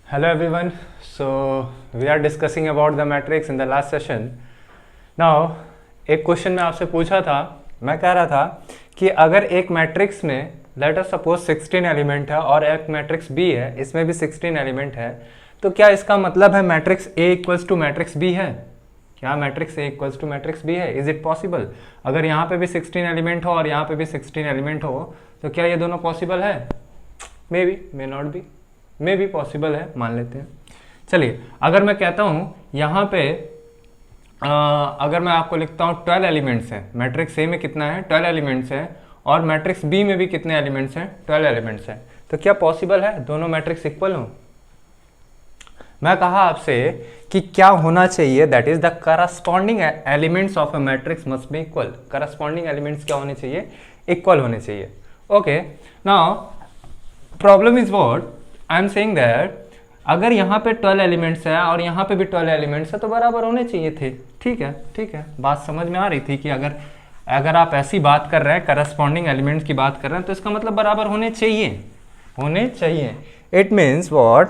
Hello everyone. So we are discussing about the matrix in the last session. Now एक question मैं आपसे पूछा था, मैं कह रहा था कि अगर एक मैट्रिक्स में लेट अस सपोज 16 एलिमेंट है और एक मैट्रिक्स बी है, इसमें भी 16 एलिमेंट है, तो क्या इसका मतलब है matrix A equals to matrix B है? क्या matrix A equals to matrix B है? Is it possible? अगर यहाँ पे भी 16 एलिमेंट हो और यहाँ पे भी 16 एलिमेंट हो तो क्या ये दोनों पॉसिबल है? May be, may not be, may भी पॉसिबल है, मान लेते हैं। चलिए, अगर मैं कहता हूँ यहाँ पे अगर मैं आपको लिखता हूँ 12 एलिमेंट्स हैं, मैट्रिक्स ए में कितना है? 12 एलिमेंट्स हैं, और मैट्रिक्स बी में भी कितने एलिमेंट्स हैं? 12 एलिमेंट्स हैं। तो क्या पॉसिबल है दोनों मैट्रिक्स इक्वल हो? मैं कहा आपसे कि क्या होना चाहिए, that is the corresponding elements of a matrix must be equal. Corresponding elements क्या होने चाहिए? इक्वल होने चाहिए। Okay, now problem is what I am saying that अगर यहाँ पे 12 एलिमेंट्स है और यहाँ पे भी 12 एलिमेंट्स है तो बराबर होने चाहिए थे। ठीक है, ठीक है, बात समझ में आ रही थी कि अगर आप ऐसी बात कर रहे हैं, करस्पॉन्डिंग एलिमेंट्स की बात कर रहे हैं, तो इसका मतलब बराबर होने चाहिए, होने चाहिए। इट मीन्स व्हाट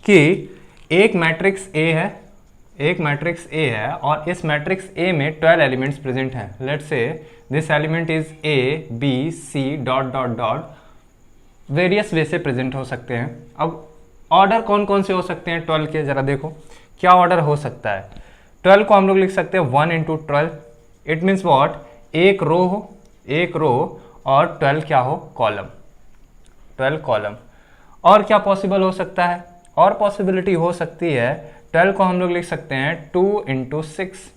कि एक मैट्रिक्स ए है, एक मैट्रिक्स ए है और इस मैट्रिक्स ए में 12 एलिमेंट्स प्रेजेंट हैं। Let's say this element is A B C dot dot dot, various way से प्रेजेंट हो सकते हैं। अब ऑर्डर कौन कौन से हो सकते हैं 12 के? जरा देखो क्या ऑर्डर हो सकता है। 12 को हम लोग लिख सकते हैं 1 इंटू 12। इट मीन्स वॉट, एक रो हो, एक रो और 12 क्या हो? Column, 12 column. और क्या पॉसिबल हो सकता है? और पॉसिबिलिटी हो सकती है 12 को हम लोग लिख सकते हैं 2 इंटू 6,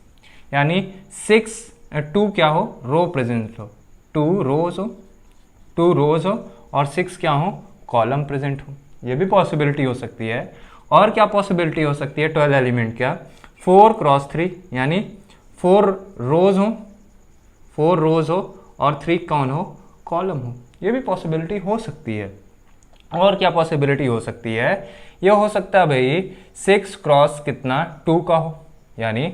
यानी 2 क्या हो? रो प्रेजेंट हो, 2 रोज हो, 2 रोज हो और 6 क्या हो? कॉलम प्रेजेंट हो। ये भी पॉसिबिलिटी हो सकती है। और क्या पॉसिबिलिटी हो सकती है 12 एलिमेंट क्या? 4 क्रॉस 3, यानी 4 रोज हो, 4 रोज हो और 3 कौन हो? कॉलम हो। ये भी पॉसिबिलिटी हो सकती है। और क्या पॉसिबिलिटी हो सकती है? ये हो सकता है भाई 6 क्रॉस कितना? 2 का हो, यानी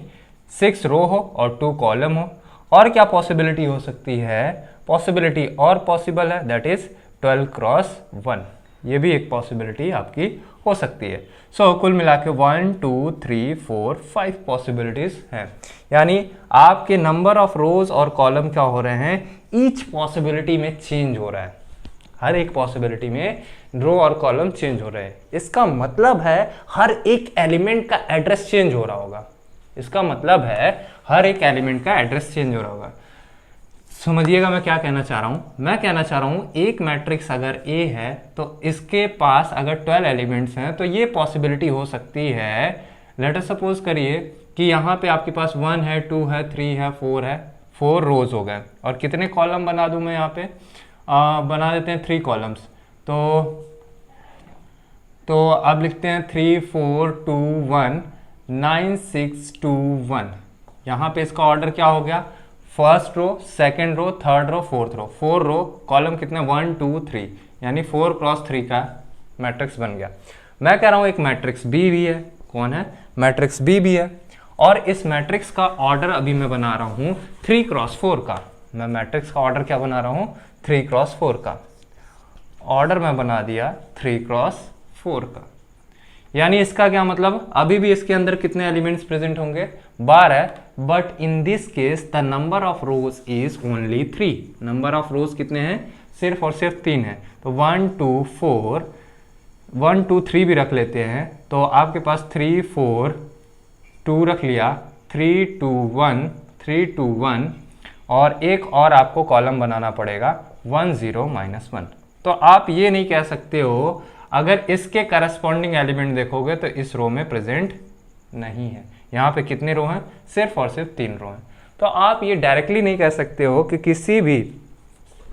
6 रो हो और 2 कॉलम हो। और क्या पॉसिबिलिटी हो सकती है? पॉसिबिलिटी और पॉसिबल है, दैट इज 12 क्रॉस 1। ये भी एक पॉसिबिलिटी आपकी हो सकती है। सो कुल मिला के 1 2 3 4 5 पॉसिबिलिटीज हैं, यानी आपके नंबर ऑफ रोज और कॉलम क्या हो रहे हैं? ईच पॉसिबिलिटी में चेंज हो रहा है। हर एक पॉसिबिलिटी में रो और कॉलम चेंज हो रहे हैं। इसका मतलब है हर एक एलिमेंट का एड्रेस चेंज हो रहा होगा। इसका मतलब है हर एक एलिमेंट का एड्रेस चेंज हो रहा होगा। समझिएगा मैं क्या कहना चाह रहा हूँ। मैं कहना चाह रहा हूँ एक मैट्रिक्स अगर ए है तो इसके पास अगर 12 एलिमेंट्स हैं तो ये पॉसिबिलिटी हो सकती है, लेट अस सपोज करिए कि यहाँ पे आपके पास 1 है, 2 है, 3 है, 4 है, 4 रोज हो गए। और कितने कॉलम बना दूँ मैं यहाँ पे? बना देते हैं 3 कॉलम्स। तो अब लिखते हैं 3 4 2 1 9 6 2 1। यहाँ पे इसका ऑर्डर क्या हो गया? First row, second row, third row, fourth row. 4 row, column कितने? 1 2 3, यानी 4 क्रॉस 3 का मैट्रिक्स बन गया। मैं कह रहा हूँ एक मैट्रिक्स बी भी है। कौन है? मैट्रिक्स बी भी है। और इस मैट्रिक्स का ऑर्डर अभी मैं बना रहा हूँ 3 क्रॉस 4 का। मैं मैट्रिक्स का ऑर्डर क्या बना रहा हूँ? 3 क्रॉस 4 का ऑर्डर मैं बना दिया 3 क्रॉस 4 का। यानी इसका क्या मतलब? अभी भी इसके अंदर कितने एलिमेंट्स प्रेजेंट होंगे? 12, but in this case the number of rose is only 3। Number of रोज कितने हैं? सिर्फ और सिर्फ 3 है। तो 1 2 4, 1 2 3 भी रख लेते हैं, तो आपके पास 3 4 2 रख लिया, 3 2 1, 3 2 1, और एक और आपको कॉलम बनाना पड़ेगा 1 0 -1। तो आप ये नहीं कह सकते हो, अगर इसके करस्पॉन्डिंग एलिमेंट देखोगे तो इस रो में प्रेजेंट नहीं है। यहाँ पे कितने रो हैं? सिर्फ और सिर्फ 3 रो हैं। तो आप ये डायरेक्टली नहीं कह सकते हो कि किसी भी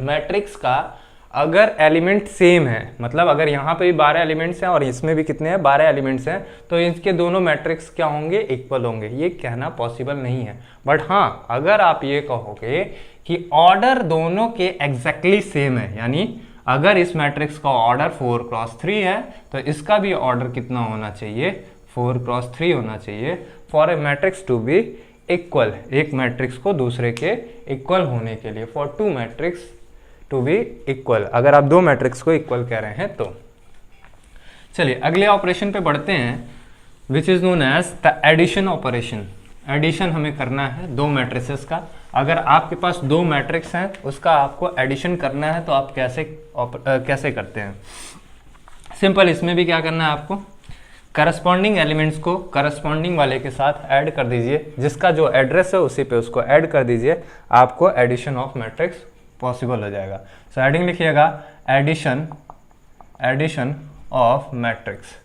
मैट्रिक्स का अगर एलिमेंट सेम है, मतलब अगर यहाँ पे भी 12 एलिमेंट्स हैं और इसमें भी कितने हैं? 12 एलिमेंट्स हैं, तो इसके दोनों मैट्रिक्स क्या होंगे? इक्वल होंगे। ये कहना पॉसिबल नहीं है। बट हाँ, अगर आप ये कहोगे कि ऑर्डर दोनों के एग्जैक्टली सेम है, यानी अगर इस मैट्रिक्स का ऑर्डर 4 क्रॉस 3 है तो इसका भी ऑर्डर कितना होना चाहिए? 4 क्रॉस 3 होना चाहिए for a matrix to be equal. एक मैट्रिक्स को दूसरे के इक्वल होने के लिए, for 2 matrix to be equal. अगर आप 2 मैट्रिक्स को इक्वल कह रहे हैं तो चलिए अगले ऑपरेशन पे बढ़ते हैं, which is known as the addition operation. Addition हमें करना है दो मैट्रिसेस का। अगर आपके पास दो मैट्रिक्स हैं उसका आपको एडिशन करना है तो आप कैसे करते हैं? सिंपल, इसमें भी क्या करना है आपको, करस्पॉन्डिंग एलिमेंट्स को करस्पॉन्डिंग वाले के साथ ऐड कर दीजिए, जिसका जो एड्रेस है उसी पे उसको ऐड कर दीजिए, आपको एडिशन ऑफ मैट्रिक्स पॉसिबल हो जाएगा। सो एडिंग लिखिएगा, एडिशन ऑफ मैट्रिक्स।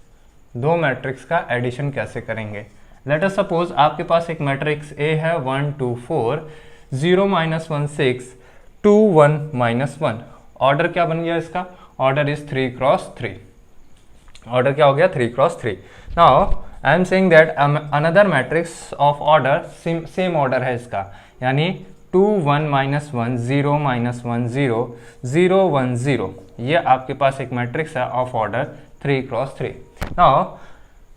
दो मैट्रिक्स का एडिशन कैसे करेंगे? लेट अस सपोज आपके पास एक मैट्रिक्स ए है 1 2 4 0 -1 6 2 1 -1। ऑर्डर क्या बन गया इसका? Order is 3 cross 3। ऑर्डर क्या हो गया? 3 cross 3। Now I am saying that another matrix of order same order है इसका, यानी 2 1 -1 0 -1 0 0 1 0। ये आपके पास एक मैट्रिक्स है of order 3 cross 3। Now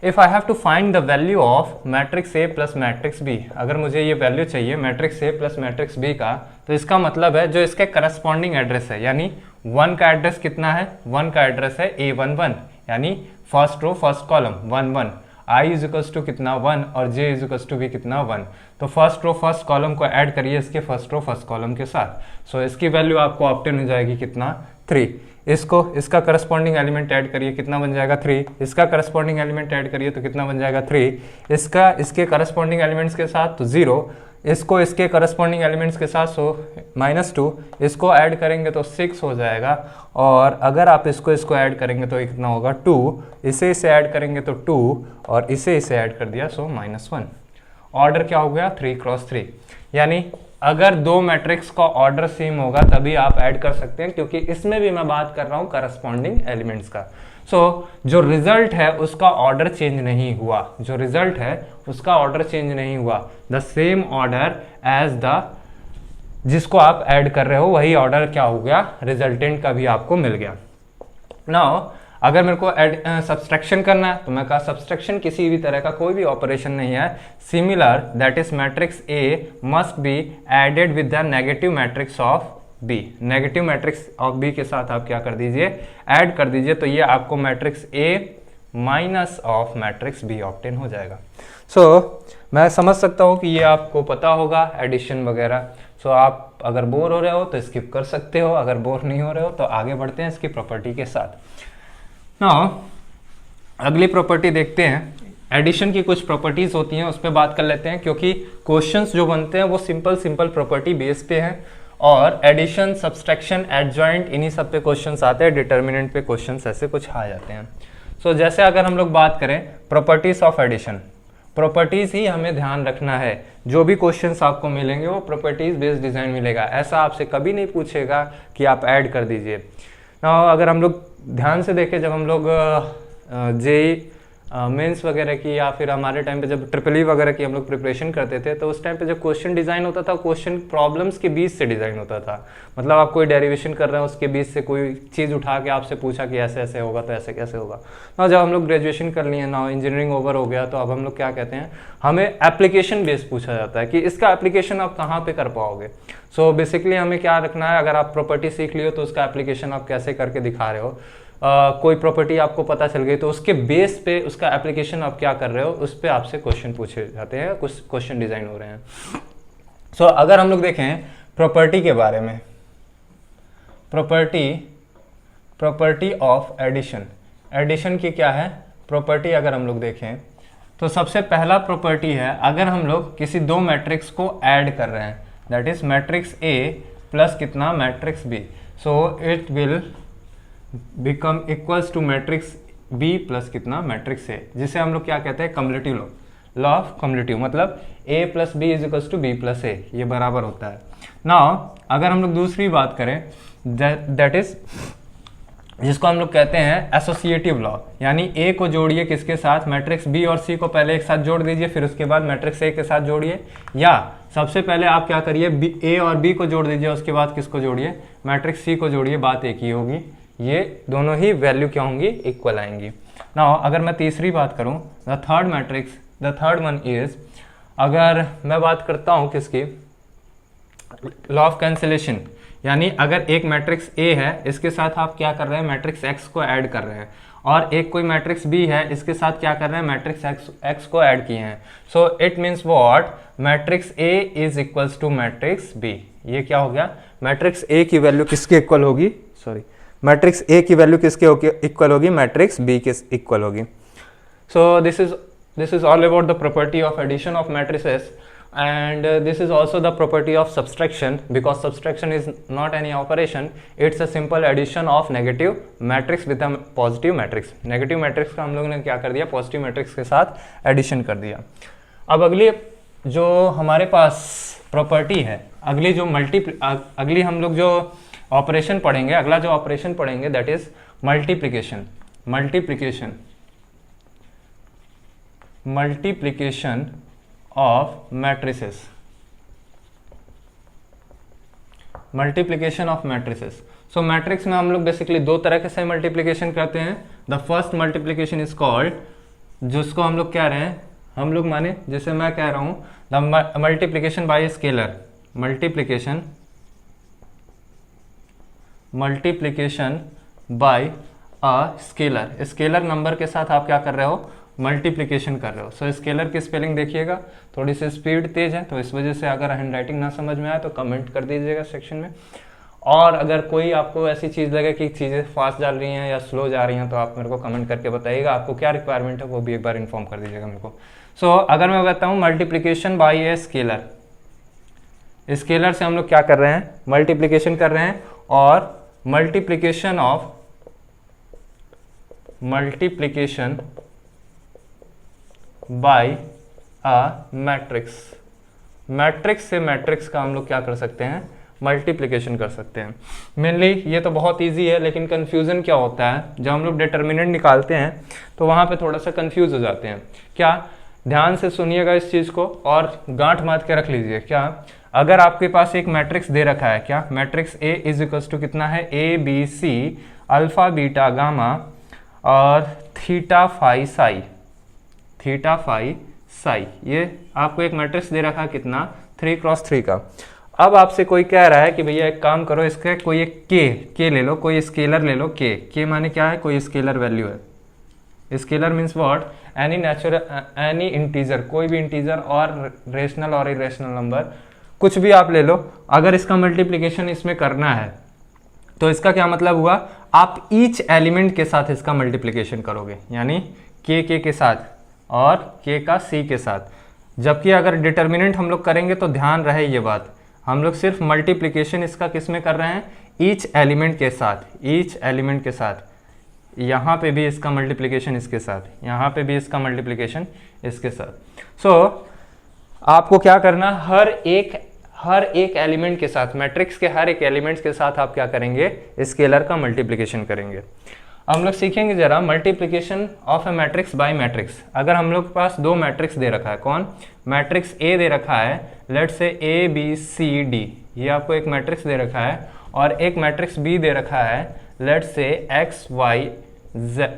if I have to find the value of matrix A plus matrix B, अगर मुझे ये वैल्यू चाहिए matrix A plus matrix B का, तो इसका मतलब है जो इसके करस्पॉन्डिंग एड्रेस है, यानी 1 का एड्रेस कितना है? 1 का एड्रेस है A11, यानी first row first column 1 1, i is equals to कितना 1 और j इज इक्वल्स टू भी कितना 1। तो फर्स्ट रो फर्स्ट कॉलम को ऐड करिए इसके फर्स्ट रो फर्स्ट कॉलम के साथ। सो इसकी वैल्यू आपको ऑब्टेन हो जाएगी कितना? 3। इसका करस्पॉन्डिंग एलिमेंट ऐड करिए, कितना बन जाएगा? 3। इसका करस्पॉन्डिंग एलिमेंट ऐड करिए तो कितना बन जाएगा? 3। इसके करस्पॉन्डिंग एलिमेंट्स के साथ तो 0, इसको इसके करस्पॉन्डिंग एलिमेंट्स के साथ -2, इसको ऐड करेंगे तो 6 हो जाएगा, और अगर आप इसको ऐड करेंगे तो कितना होगा? 2। इसे ऐड करेंगे तो 2, और इसे ऐड कर दिया सो -1। ऑर्डर क्या हो गया? 3 क्रॉस 3। यानी अगर दो मैट्रिक्स का ऑर्डर सेम होगा तभी आप ऐड कर सकते हैं, क्योंकि इसमें भी मैं बात कर रहा हूं करस्पॉन्डिंग एलिमेंट्स का। जो रिजल्ट है उसका ऑर्डर चेंज नहीं हुआ, जो रिजल्ट है उसका ऑर्डर चेंज नहीं हुआ। The same order as the जिसको आप ऐड कर रहे हो वही ऑर्डर क्या हो गया? रिजल्टेंट का भी आपको मिल गया। नाउ अगर मेरे को सब्सट्रैक्शन करना है तो मैं कहा सब्सट्रैक्शन किसी भी तरह का कोई भी ऑपरेशन नहीं है। Similar, that is matrix A must be added with the negative matrix of B. Negative matrix of B के साथ आप क्या कर दीजिए? ऐड कर दीजिए, तो ये आपको matrix A minus of matrix B obtain हो जाएगा। मैं समझ सकता हूँ कि ये आपको पता होगा एडिशन वगैरह। आप अगर बोर हो रहे हो तो स्किप कर सकते हो, अगर बोर नहीं हो रहे हो तो आगे बढ़ते हैं इसकी प्रॉपर्टी के साथ। नाउ अगली प्रॉपर्टी देखते हैं। एडिशन की कुछ प्रॉपर्टीज होती हैं उस पर बात कर लेते हैं, क्योंकि क्वेश्चंस जो बनते हैं वो सिंपल प्रॉपर्टी बेस पे हैं, और एडिशन, सब्सट्रैक्शन, एडजॉइंट, इन्हीं सब पे क्वेश्चंस आते हैं, डिटर्मिनेंट पे क्वेश्चंस ऐसे कुछ आ जाते हैं। जैसे अगर हम लोग बात करें प्रॉपर्टीज ऑफ एडिशन, प्रॉपर्टीज ही हमें ध्यान रखना है। जो भी क्वेश्चंस आपको मिलेंगे वो प्रॉपर्टीज बेस्ड डिजाइन मिलेगा, ऐसा आपसे कभी नहीं पूछेगा कि आप ऐड कर दीजिए। नाउ अगर हम लोग ध्यान से देखें, जब हम लोग जेई मेंस वगैरह की या फिर हमारे टाइम पे जब ट्रिपल वगैरह की हम लोग प्रिपरेशन करते थे, तो उस टाइम पे जब क्वेश्चन डिज़ाइन होता था, क्वेश्चन प्रॉब्लम्स के बीच से डिज़ाइन होता था। मतलब आप कोई डेरिवेशन कर रहे हैं, उसके बीच से कोई चीज़ उठा के आपसे पूछा कि ऐसे ऐसे होगा तो ऐसे कैसे होगा। ना जब हम लोग ग्रेजुएशन कर लिए, ना इंजीनियरिंग ओवर हो गया, तो अब हम लोग क्या कहते हैं, हमें एप्लीकेशन बेस्ड पूछा जाता है कि इसका एप्लीकेशन आप कहाँ पर कर पाओगे। बेसिकली हमें क्या रखना है, अगर आप प्रॉपर्टी सीख लियो तो उसका एप्लीकेशन आप कैसे करके दिखा रहे हो। कोई प्रॉपर्टी आपको पता चल गई तो उसके बेस पे उसका एप्लीकेशन आप क्या कर रहे हो, उस पे आपसे क्वेश्चन पूछे जाते हैं, कुछ क्वेश्चन डिजाइन हो रहे हैं। अगर हम लोग देखें प्रॉपर्टी के बारे में, प्रॉपर्टी ऑफ एडिशन, एडिशन की क्या है प्रॉपर्टी, अगर हम लोग देखें तो सबसे पहला प्रॉपर्टी है, अगर हम लोग किसी दो मैट्रिक्स को ऐड कर रहे हैं, that is matrix A plus कितना matrix B, it will become equals to matrix B plus कितना मैट्रिक्स ए, जिसे हम लोग क्या कहते हैं कम्युलेटिव लॉ ऑफ कम्युलेटिव, मतलब A plus B is equals to B plus A, ये बराबर होता है। नाउ अगर हम लोग दूसरी बात करें, दैट इज जिसको हम लोग कहते हैं एसोसिएटिव लॉ, यानी ए को जोड़िए किसके साथ, मैट्रिक्स बी और सी को पहले एक साथ जोड़ दीजिए, फिर उसके बाद मैट्रिक्स ए के साथ जोड़िए, या सबसे पहले आप क्या करिए ए और बी को जोड़ दीजिए, उसके बाद किसको जोड़िए, मैट्रिक्स सी को जोड़िए, बात एक ही होगी, ये दोनों ही वैल्यू क्या होंगी, इक्वल आएंगी। नाउ अगर मैं तीसरी बात करूं, द थर्ड वन इज, अगर मैं बात करता हूं किसकी, लॉ ऑफ कैंसिलेशन, यानी अगर एक मैट्रिक्स ए है, इसके साथ आप क्या कर रहे हैं, मैट्रिक्स एक्स को ऐड कर रहे हैं, और एक कोई मैट्रिक्स बी है, इसके साथ क्या कर रहे हैं, मैट्रिक्स एक्स को ऐड किए हैं। So it means what, matrix A is equals to matrix B. ये क्या हो गया, मैट्रिक्स ए की वैल्यू किसके इक्वल होगी, सॉरी, मैट्रिक्स ए की वैल्यू किसके इक्वल होगी, मैट्रिक्स बी के इक्वल होगी। So this is all about the property of addition of matrices, and this is also the property of subtraction, because subtraction is not any operation, it's a simple addition of negative matrix with a positive matrix। Negative matrix का हम लोगों ने क्या कर दिया, positive matrix के साथ addition कर दिया। अब अगली जो हमारे पास प्रॉपर्टी है, अगली हम लोग जो ऑपरेशन पढ़ेंगे, अगला जो ऑपरेशन पढ़ेंगे that is multiplication. Multiplication of matrices, multiplication of matrices. So matrix में हम लोग बेसिकली दो तरह से मल्टीप्लिकेशन करते हैं। The first multiplication is called, जिसको हम लोग कह रहे हैं, हम लोग माने जैसे मैं कह रहा हूं the multiplication bye scalar, multiplication bye a scalar. Scalar number के साथ आप क्या कर रहे हो, मल्टीप्लिकेशन कर रहे हो। सो स्केलर की स्पेलिंग देखिएगा, थोड़ी सी स्पीड तेज है तो इस वजह से अगर हैंड राइटिंग ना समझ में आए तो कमेंट कर दीजिएगा सेक्शन में। और अगर कोई आपको ऐसी चीज़ लगे कि चीज़ें फास्ट जा रही हैं या स्लो जा रही हैं तो आप मेरे को कमेंट करके बताइएगा, आपको क्या रिक्वायरमेंट है वो भी एक बार इन्फॉर्म कर दीजिएगा मेरे को। सो अगर मैं बताऊँ multiplication bye a scalar, scalar से हम लोग क्या कर रहे हैं, मल्टीप्लिकेशन कर रहे हैं, और multiplication bye a matrix, matrix से मैट्रिक्स का हम लोग क्या कर सकते हैं, मल्टीप्लिकेशन कर सकते हैं। मेनली ये तो बहुत इजी है, लेकिन कंफ्यूजन क्या होता है, जब हम लोग डिटर्मिनेंट निकालते हैं तो वहाँ पे थोड़ा सा कंफ्यूज हो जाते हैं। क्या, ध्यान से सुनिएगा इस चीज़ को और गांठ बांध के रख लीजिए। क्या, अगर आपके पास एक मैट्रिक्स दे रखा है, क्या matrix A is equals to कितना है, A B C alpha beta gamma और थीटा फाई साई, ये आपको एक मैट्रिक्स दे रखा है कितना, 3x3 का। अब आपसे कोई कह रहा है कि भैया एक काम करो, इसके कोई एक के ले लो, कोई स्केलर ले लो, के माने क्या है, कोई स्केलर वैल्यू है। Scalar means what, any integer, कोई भी इंटीजर और रेशनल और इरेशनल नंबर कुछ भी आप ले लो। अगर इसका मल्टीप्लिकेशन इसमें करना है तो इसका क्या मतलब हुआ, आप ईच एलिमेंट के साथ इसका मल्टीप्लिकेशन करोगे, यानी के साथ और के का सी के साथ। जबकि अगर डिटर्मिनेंट हम लोग करेंगे तो ध्यान रहे ये बात, हम लोग सिर्फ मल्टीप्लिकेशन इसका किस में कर रहे हैं, ईच एलिमेंट के साथ। यहाँ पे भी इसका मल्टीप्लिकेशन इसके साथ, यहाँ पे भी इसका मल्टीप्लिकेशन इसके साथ। सो आपको क्या करना, हर एक एलिमेंट के साथ, मैट्रिक्स के हर एक एलिमेंट्स के साथ आप क्या करेंगे, स्केलर का मल्टीप्लिकेशन करेंगे। हम लोग सीखेंगे जरा multiplication of a matrix bye matrix. अगर हम लोग के पास दो मैट्रिक्स दे रखा है, कौन, मैट्रिक्स ए दे रखा है, लेट्स से ए बी सी डी, ये आपको एक मैट्रिक्स दे रखा है, और एक मैट्रिक्स बी दे रखा है, let's say X Y Z,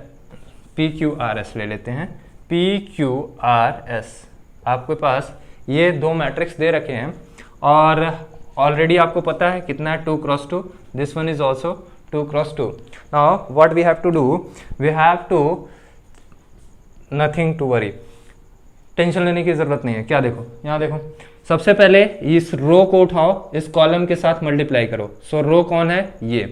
P Q R S ले लेते हैं, पी क्यू आर एस। आपके पास ये दो मैट्रिक्स दे रखे हैं और ऑलरेडी आपको पता है कितना है, 2x2, this one is also 2x2। Now what we have to do, we have to nothing to worry, tension लेने की जरूरत नहीं है। क्या देखो, यहाँ देखो, सबसे पहले इस रो को उठाओ, इस कॉलम के साथ मल्टीप्लाई करो। सो रो कौन है, ये।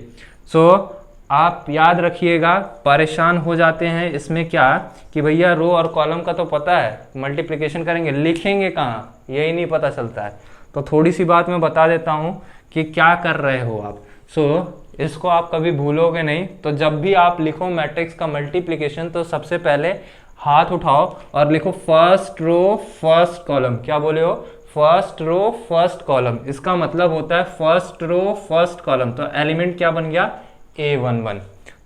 सो आप याद रखिएगा, परेशान हो जाते हैं इसमें क्या कि भैया रो और कॉलम का तो पता है, मल्टीप्लिकेशन करेंगे, लिखेंगे कहाँ, यही नहीं पता चलता है। तो थोड़ी सी बात मैं बता देता हूँ कि क्या कर रहे हो आप। सो इसको आप कभी भूलोगे नहीं। तो जब भी आप लिखो मैट्रिक्स का मल्टीप्लिकेशन, तो सबसे पहले हाथ उठाओ और लिखो फर्स्ट रो फर्स्ट कॉलम। क्या बोले हो, फर्स्ट रो फर्स्ट कॉलम, इसका मतलब होता है फर्स्ट रो फर्स्ट कॉलम। तो एलिमेंट क्या बन गया, A11।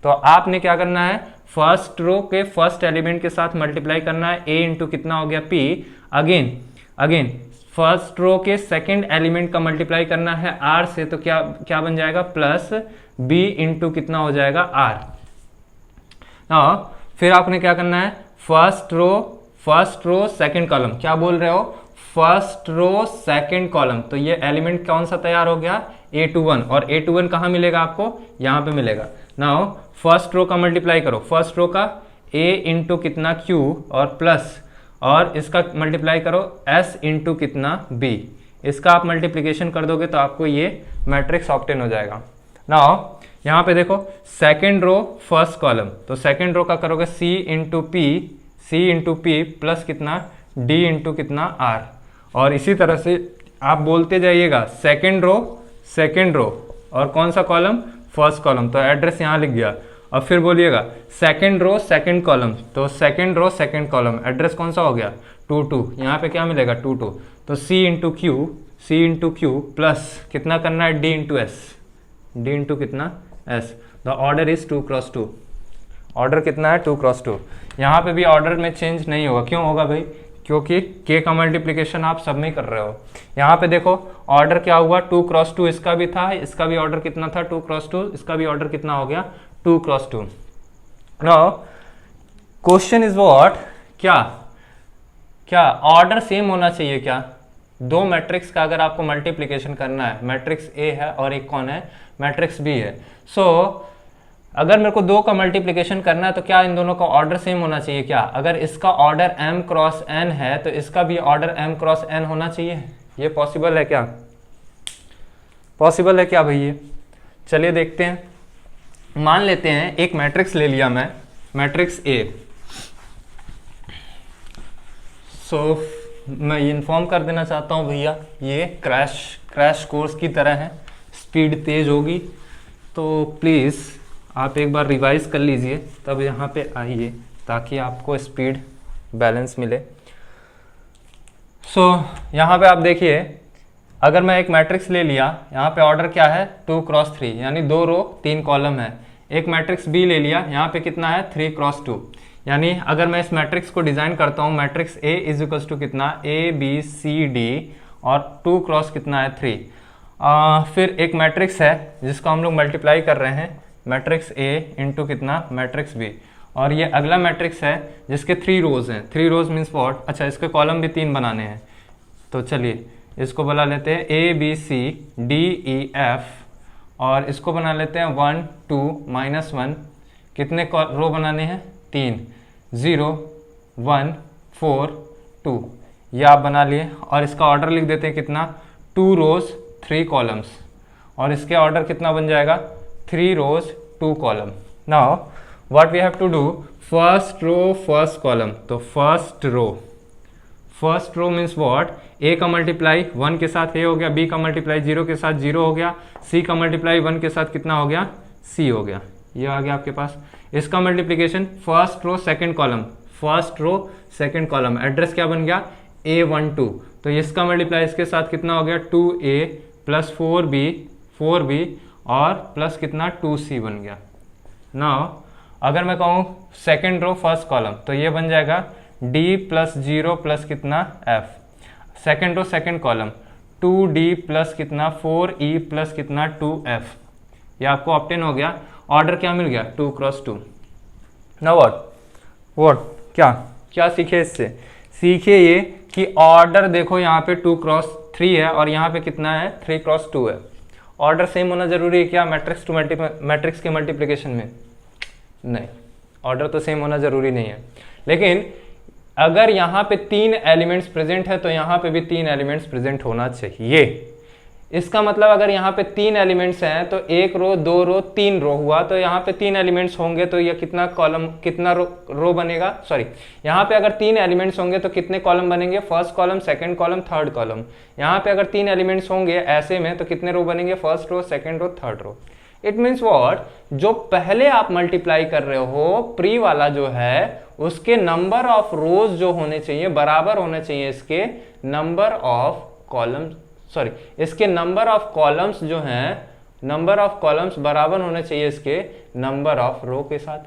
तो आपने क्या करना है, फर्स्ट रो के फर्स्ट एलिमेंट के साथ मल्टीप्लाई करना है, A इंटू कितना हो गया P, अगेन फर्स्ट रो के सेकंड एलिमेंट का मल्टीप्लाई करना है R से, तो क्या बन जाएगा, प्लस B इंटू कितना हो जाएगा R। फिर आपने क्या करना है, फर्स्ट रो सेकंड कॉलम, क्या बोल रहे हो, फर्स्ट रो सेकंड कॉलम। तो ये एलिमेंट कौन सा तैयार हो गया, A21 और A21 कहाँ मिलेगा आपको, यहाँ पे मिलेगा। नाउ फर्स्ट रो का मल्टीप्लाई करो, फर्स्ट रो का A इंटू कितना Q और प्लस, और इसका मल्टीप्लाई करो S इंटू कितना B, इसका आप मल्टीप्लिकेशन कर दोगे तो आपको ये मैट्रिक्स ऑब्टेन हो जाएगा। नाउ यहाँ पे देखो सेकेंड रो फर्स्ट कॉलम, तो सेकेंड रो का करोगे C इंटू P प्लस कितना D इंटू कितना R, और इसी तरह से आप बोलते जाइएगा सेकेंड रो और कौन सा कॉलम, फर्स्ट कॉलम, तो एड्रेस यहाँ लिख गया। अब फिर बोलिएगा सेकेंड रो सेकेंड कॉलम, तो second row second column address कौन सा हो गया 2 2, यहाँ पे क्या मिलेगा 2 2, तो C इंटू Q प्लस कितना करना है D इंटू कितना S, the order is 2 cross 2, order कितना है 2 क्रॉस 2। यहाँ पे भी ऑर्डर में चेंज नहीं होगा, क्यों होगा भाई, क्योंकि K का मल्टीप्लिकेशन आप सब में कर रहे हो। यहाँ पे देखो ऑर्डर क्या हुआ 2 क्रॉस 2, इसका भी था, इसका भी ऑर्डर कितना था 2 क्रॉस 2, इसका भी ऑर्डर कितना हो गया 2 cross 2। Now question is what, क्या ऑर्डर सेम होना चाहिए क्या, दो मैट्रिक्स का अगर आपको मल्टीप्लिकेशन करना है, मैट्रिक्स A है और एक कौन है मैट्रिक्स B है, सो अगर मेरे को दो का मल्टीप्लिकेशन करना है तो क्या इन दोनों का ऑर्डर सेम होना चाहिए क्या, अगर इसका ऑर्डर m क्रॉस n है तो इसका भी ऑर्डर m क्रॉस n होना चाहिए, ये पॉसिबल है क्या, पॉसिबल है क्या भाई ये, चलिए देखते हैं। मान लेते हैं एक मैट्रिक्स ले लिया मैं, मैट्रिक्स A, सो मैं ये इन्फॉर्म कर देना चाहता हूँ भैया ये क्रैश कोर्स की तरह है, स्पीड तेज होगी तो प्लीज़ आप एक बार रिवाइज कर लीजिए तब यहाँ पे आइए ताकि आपको स्पीड बैलेंस मिले। सो यहाँ पे आप देखिए अगर मैं एक मैट्रिक्स ले लिया, यहाँ पे ऑर्डर क्या है 2 क्रॉस 3 यानी 2 रो 3 कॉलम है, एक मैट्रिक्स B ले लिया, यहाँ पे कितना है 3 क्रॉस 2, यानी अगर मैं इस मैट्रिक्स को डिजाइन करता हूँ matrix A is equals to कितना A B C D और 2 क्रॉस कितना है 3। फिर एक मैट्रिक्स है जिसको हम लोग मल्टीप्लाई कर रहे हैं, मैट्रिक्स A इंटू कितना मैट्रिक्स B, और ये अगला मैट्रिक्स है जिसके 3 रोज हैं, 3 रोज मीन्स व्हाट, अच्छा इसके कॉलम भी 3 बनाने हैं, तो चलिए इसको बना लेते हैं A B C D E F और इसको बना लेते हैं 1 2 -1, कितने रो बनाने हैं 3, 0 1 4 2, ये आप बना लिए, और इसका ऑर्डर लिख देते हैं कितना 2 रोज 3 कॉलम्स, और इसके ऑर्डर कितना बन जाएगा 3 rows 2 column. Now what we have to do, first row first column, तो first row means what, A का मल्टीप्लाई 1 के साथ A हो गया, B का मल्टीप्लाई 0 के साथ 0 हो गया, C का मल्टीप्लाई 1 के साथ कितना हो गया C हो गया, ये आ गया आपके पास। इसका multiplication first row second column, address क्या बन गया A12, तो इसका मल्टीप्लाई इसके साथ कितना हो गया 2A प्लस 4B और प्लस कितना 2C बन गया। नाउ अगर मैं कहूँ सेकंड रो फर्स्ट कॉलम तो ये बन जाएगा D प्लस 0 प्लस कितना F, second row second column 2D plus कितना 4E प्लस कितना 2F, ये आपको ऑब्टेन हो गया, ऑर्डर क्या मिल गया 2 क्रॉस 2। नाउ व्हाट क्या सीखे इससे, सीखे ये कि ऑर्डर देखो यहाँ पे 2 क्रॉस 3 है और यहाँ पे कितना है 3 क्रॉस 2 है, ऑर्डर सेम होना जरूरी है क्या मैट्रिक्स के मल्टीप्लिकेशन में, नहीं, ऑर्डर तो सेम होना जरूरी नहीं है, लेकिन अगर यहाँ पे 3 एलिमेंट्स प्रेजेंट है तो यहाँ पे भी 3 एलिमेंट्स प्रेजेंट होना चाहिए। इसका मतलब अगर यहाँ पे 3 एलिमेंट्स हैं तो 1 रो 2 रो 3 रो हुआ, तो यहाँ पे 3 एलिमेंट्स होंगे तो ये कितना कॉलम कितना रो बनेगा, सॉरी यहाँ पे अगर 3 एलिमेंट्स होंगे तो कितने कॉलम बनेंगे, first column second column third column, यहाँ पे अगर 3 एलिमेंट्स होंगे ऐसे में तो कितने रो बनेंगे, first row second row third row. It means what, जो पहले आप मल्टीप्लाई कर रहे हो प्री वाला जो है उसके नंबर ऑफ रोज जो होने चाहिए बराबर होने चाहिए इसके नंबर ऑफ कॉलम्स, सॉरी इसके नंबर ऑफ कॉलम्स जो हैं, नंबर ऑफ कॉलम्स बराबर होने चाहिए इसके नंबर ऑफ रो के साथ।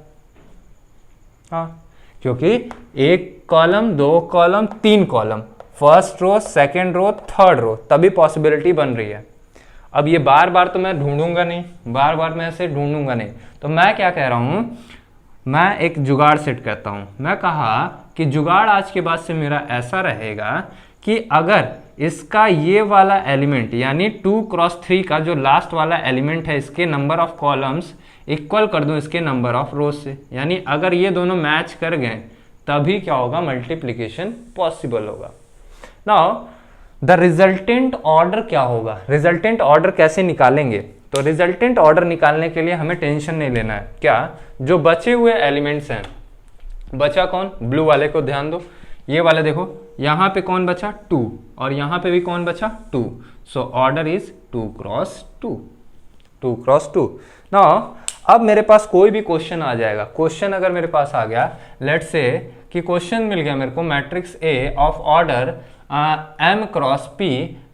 हाँ, क्योंकि 1 column 2 column 3 column, first row second row third row, तभी पॉसिबिलिटी बन रही है। अब ये बार बार तो मैं ढूंढूंगा नहीं, बार बार मैं ऐसे ढूंढूंगा नहीं, तो मैं क्या कह रहा हूं, मैं एक जुगाड़ सेट करता हूं। मैं कहा कि जुगाड़ आज के बाद से मेरा ऐसा रहेगा कि अगर इसका ये वाला एलिमेंट यानी 2×3 का जो लास्ट वाला एलिमेंट है इसके नंबर ऑफ कॉलम्स इक्वल कर दूं इसके नंबर ऑफ रोज से, यानी अगर ये दोनों मैच कर गए तभी क्या होगा, मल्टीप्लिकेशन पॉसिबल होगा। नाउ द रिजल्टेंट ऑर्डर क्या होगा, रिजल्टेंट ऑर्डर कैसे निकालेंगे? तो रिजल्टेंट ऑर्डर निकालने के लिए हमें टेंशन नहीं लेना है। क्या, जो बचे हुए एलिमेंट्स हैं, बचा कौन, ब्लू वाले को ध्यान दो, ये वाले देखो, यहां पे कौन बचा 2 और यहां पे भी कौन बचा 2, सो ऑर्डर इज 2×2, 2×2। नाउ अब मेरे पास कोई भी क्वेश्चन आ जाएगा, क्वेश्चन अगर मेरे पास आ गया, लेट्स से कि क्वेश्चन मिल गया मेरे को matrix A of order m×p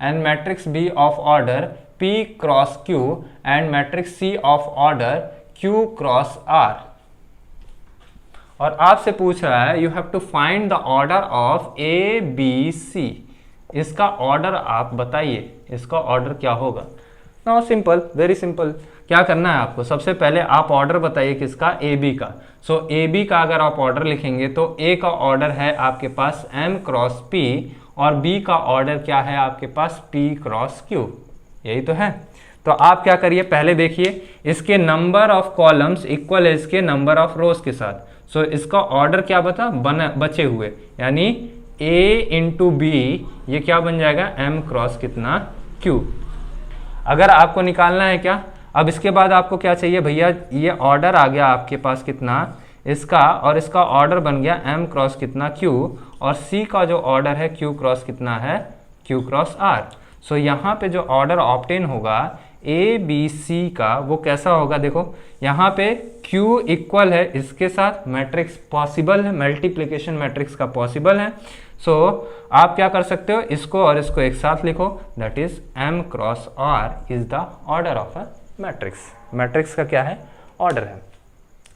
and matrix B of order p×q and matrix C of order q×r, और आपसे पूछ रहा है you have to find the order of A B C, इसका ऑर्डर आप बताइए, इसका ऑर्डर क्या होगा। नाउ सिंपल, वेरी सिंपल, क्या करना है आपको, सबसे पहले आप ऑर्डर बताइए किसका, ए बी का। सो ए बी का अगर आप ऑर्डर लिखेंगे तो ए का ऑर्डर है आपके पास m×p और बी का ऑर्डर क्या है आपके पास p×q, यही तो है। तो आप क्या करिए, पहले देखिए इसके नंबर ऑफ कॉलम्स इक्वल है इसके नंबर ऑफ रोज के साथ, सो इसका ऑर्डर क्या बचे हुए, यानी a × b, ये क्या बन जाएगा m×q। अगर आपको निकालना है क्या, अब इसके बाद आपको क्या चाहिए भैया, ये ऑर्डर आ गया आपके पास कितना इसका, और इसका ऑर्डर बन गया m×q, और c का जो ऑर्डर है q× कितना है q×r। सो यहाँ पे जो ऑर्डर ऑब्टेन होगा ए बी सी का वो कैसा होगा, देखो यहाँ पे q इक्वल है इसके साथ, मैट्रिक्स पॉसिबल है, मल्टीप्लिकेशन मैट्रिक्स का पॉसिबल है। सो आप क्या कर सकते हो, इसको और इसको एक साथ लिखो, that is m×r is the order of a matrix, matrix का क्या है, ऑर्डर है।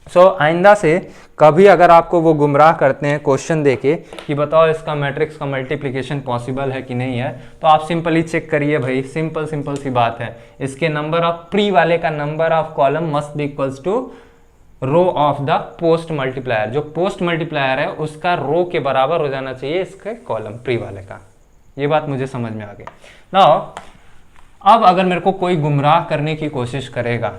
सो आइंदा से कभी अगर आपको वो गुमराह करते हैं क्वेश्चन देके कि बताओ इसका मैट्रिक्स का मल्टीप्लिकेशन पॉसिबल है कि नहीं है, तो आप सिंपली चेक करिए भाई, सिंपल सी बात है, इसके नंबर ऑफ प्री वाले का number of column must be equals to row of the post multiplier, जो पोस्ट मल्टीप्लायर है उसका रो के बराबर हो जाना चाहिए इसके कॉलम प्री वाले का। ये बात मुझे समझ में आ गई। नाउ अब अगर मेरे को कोई गुमराह करने की कोशिश करेगा,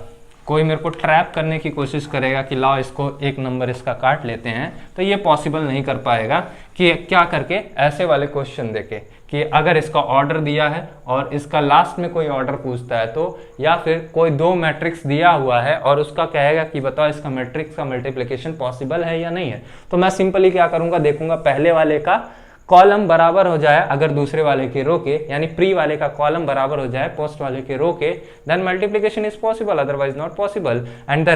कोई मेरे को ट्रैप करने की कोशिश करेगा कि लाओ इसको एक नंबर इसका काट लेते हैं, तो ये पॉसिबल नहीं कर पाएगा कि क्या करके, ऐसे वाले क्वेश्चन देके कि अगर इसका ऑर्डर दिया है और इसका लास्ट में कोई ऑर्डर पूछता है तो, या फिर कोई 2 मैट्रिक्स दिया हुआ है और उसका कहेगा कि बताओ इसका मैट्रिक्स का मल्टीप्लिकेशन पॉसिबल है या नहीं है, तो मैं सिंपली क्या करूंगा, देखूंगा पहले वाले का कॉलम बराबर हो जाए अगर दूसरे वाले के रो के, यानी प्री वाले का कॉलम बराबर हो जाए पोस्ट वाले के रो के, then multiplication is possible, otherwise not possible, and the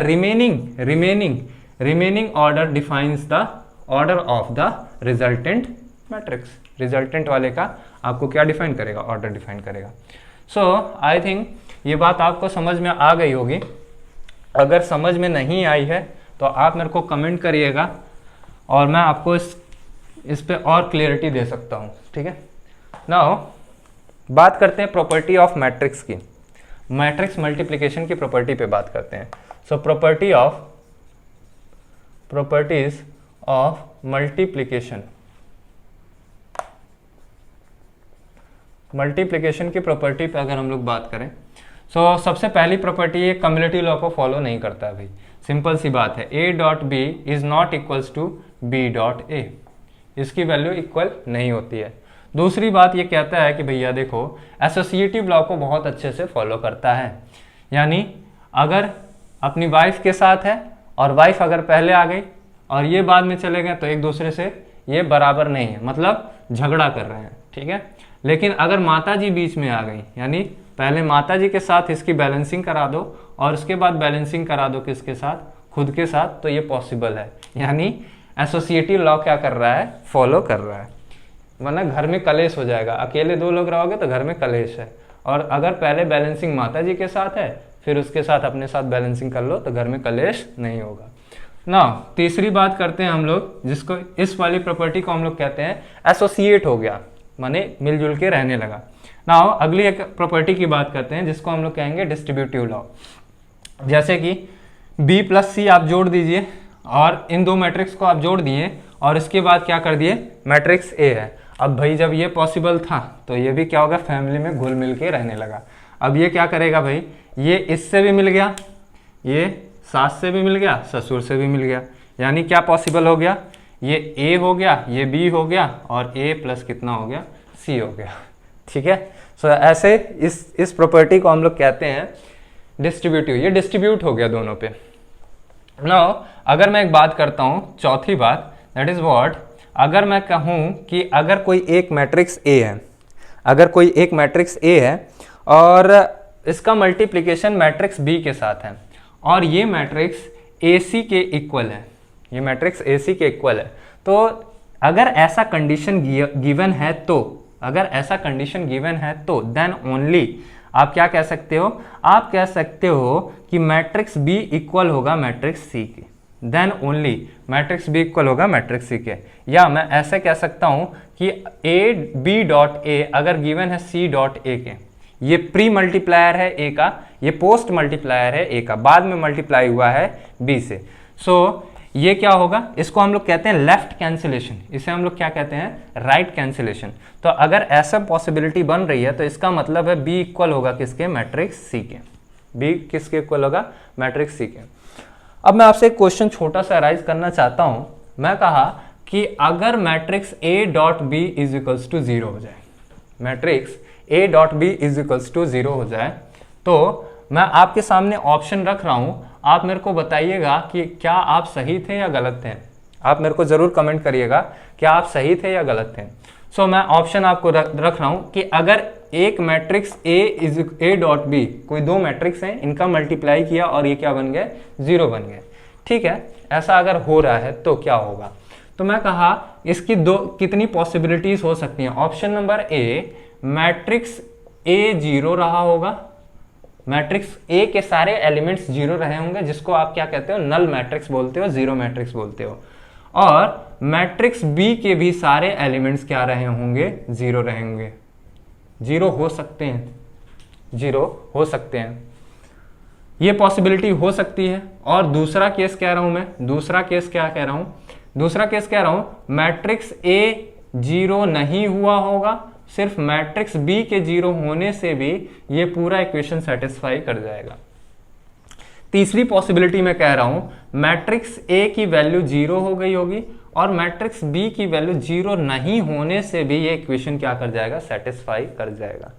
remaining order defines the order of the resultant matrix. Resultant वाले का आपको क्या डिफाइन करेगा, ऑर्डर डिफाइन करेगा। सो आई थिंक ये बात आपको समझ में आ गई होगी। अगर समझ में नहीं आई है तो आप मेरे को कमेंट करिएगा और मैं आपको इस पे और क्लियरिटी दे सकता हूँ, ठीक है। नाउ बात करते हैं प्रॉपर्टी ऑफ मैट्रिक्स की, मैट्रिक्स मल्टीप्लिकेशन की प्रॉपर्टी पे बात करते हैं। सो प्रॉपर्टीज ऑफ मल्टीप्लिकेशन, मल्टीप्लिकेशन की प्रॉपर्टी पे अगर हम लोग बात करें, सो सबसे पहली प्रॉपर्टी ये कम्युलेटिव लॉ को फॉलो नहीं करता है भाई, सिंपल सी बात है, a.b is not equals to b.a, इसकी वैल्यू इक्वल नहीं होती है। दूसरी बात ये कहता है कि भैया देखो एसोसिएटिव लॉ को बहुत अच्छे से फॉलो करता है, यानी अगर अपनी वाइफ के साथ है और वाइफ अगर पहले आ गई और ये बाद में चले गए तो एक दूसरे से ये बराबर नहीं है, मतलब झगड़ा कर रहे हैं, ठीक है। लेकिन अगर माता जी बीच में आ गई, यानी पहले माता जी के साथ इसकी बैलेंसिंग करा दो और उसके बाद बैलेंसिंग करा दो किसके साथ, खुद के साथ, तो ये पॉसिबल है, यानी एसोसिएटिव लॉ क्या कर रहा है, फॉलो कर रहा है। वरना घर में कलेश हो जाएगा, अकेले 2 लोग रहोगे तो घर में कलेश है, और अगर पहले बैलेंसिंग माता जी के साथ है फिर उसके साथ अपने साथ बैलेंसिंग कर लो तो घर में कलेश नहीं होगा। ना तीसरी बात करते हैं हम लोग, जिसको इस वाली प्रॉपर्टी को हम लोग कहते हैं एसोसिएट हो गया, माने मिलजुल के रहने लगा। ना अगली एक प्रॉपर्टी की बात करते हैं जिसको हम लोग कहेंगे डिस्ट्रीब्यूटिव लॉ। जैसे कि b + c आप जोड़ दीजिए और इन 2 मैट्रिक्स को आप जोड़ दिए और इसके बाद क्या कर दिए, मैट्रिक्स A है। अब भाई जब ये पॉसिबल था तो ये भी क्या होगा, फैमिली में घुल मिल के रहने लगा। अब ये क्या करेगा भाई, ये इससे भी मिल गया, ये सास से भी मिल गया, ससुर से भी मिल गया, यानी क्या पॉसिबल हो गया, ये ए हो गया, ये बी हो गया, और ए प्लस कितना हो गया, सी हो गया। ठीक है, सो ऐसे इस प्रॉपर्टी को हम लोग कहते हैं डिस्ट्रीब्यूटिव। ये डिस्ट्रीब्यूट हो गया दोनों पे। नाउ अगर मैं एक बात करता हूँ, चौथी बात, दैट इज व्हाट, अगर मैं कहूँ कि अगर कोई एक मैट्रिक्स ए है, अगर कोई एक मैट्रिक्स ए है और इसका मल्टीप्लिकेशन मैट्रिक्स बी के साथ है और ये मैट्रिक्स ए सी के इक्वल है, ये मैट्रिक्स ए सी के इक्वल है, तो अगर ऐसा कंडीशन गिवन है तो, अगर ऐसा कंडीशन गिवन है तो देन ओनली आप क्या कह सकते हो, आप कह सकते हो कि मैट्रिक्स बी इक्वल होगा मैट्रिक्स सी के, then only matrix B equal होगा मैट्रिक्स सी के। या मैं ऐसे कह सकता हूं कि ए बी डॉट ए अगर गिवन है सी डॉट ए के, ये प्री मल्टीप्लायर है ए का, ये पोस्ट मल्टीप्लायर है ए का, बाद में मल्टीप्लाई हुआ है बी से। सो ये क्या होगा, इसको हम लोग कहते हैं लेफ्ट कैंसिलेशन, इसे हम लोग क्या कहते हैं, राइट कैंसिलेशन। तो अगर ऐसा पॉसिबिलिटी बन रही है तो इसका मतलब है बी इक्वल होगा किसके, मैट्रिक्स सी के, बी किसके इक्वल होगा, मैट्रिक्स सी के। अब मैं आपसे एक क्वेश्चन छोटा सा राइज करना चाहता हूं। मैं कहा कि अगर matrix A dot B is equals to 0 हो जाए, matrix A dot B is equals to 0 हो जाए, तो मैं आपके सामने ऑप्शन रख रहा हूं, आप मेरे को बताइएगा कि क्या आप सही थे या गलत थे। आप मेरे को जरूर कमेंट करिएगा क्या आप सही थे या गलत थे। सो मैं ऑप्शन आपको रख रहा हूं कि अगर एक मैट्रिक्स ए डॉट बी, कोई दो मैट्रिक्स हैं, इनका मल्टीप्लाई किया और ये क्या बन गए, 0 बन गए। ठीक है, ऐसा अगर हो रहा है तो क्या होगा, तो मैं कहा इसकी कितनी पॉसिबिलिटीज हो सकती हैं। Option number A, matrix A 0 रहा होगा, मैट्रिक्स ए के सारे एलिमेंट्स 0 रहे होंगे, जिसको आप क्या कहते हो, नल मैट्रिक्स बोलते हो, 0 मैट्रिक्स बोलते हो। और मैट्रिक्स बी के भी सारे एलिमेंट्स क्या रहे होंगे, 0 रहेंगे, 0 हो सकते हैं, 0 हो सकते हैं, ये पॉसिबिलिटी हो सकती है। और दूसरा केस कह रहा हूं मैं, दूसरा केस क्या कह रहा हूं, दूसरा केस कह रहा हूं मैट्रिक्स ए 0 नहीं हुआ होगा, सिर्फ मैट्रिक्स बी के 0 होने से भी ये पूरा इक्वेशन सेटिस्फाई कर जाएगा। तीसरी पॉसिबिलिटी में कह रहा हूं मैट्रिक्स ए की वैल्यू 0 हो गई होगी और मैट्रिक्स बी की वैल्यू 0 नहीं होने से भी ये इक्वेशन क्या कर जाएगा, सेटिस्फाई कर जाएगा।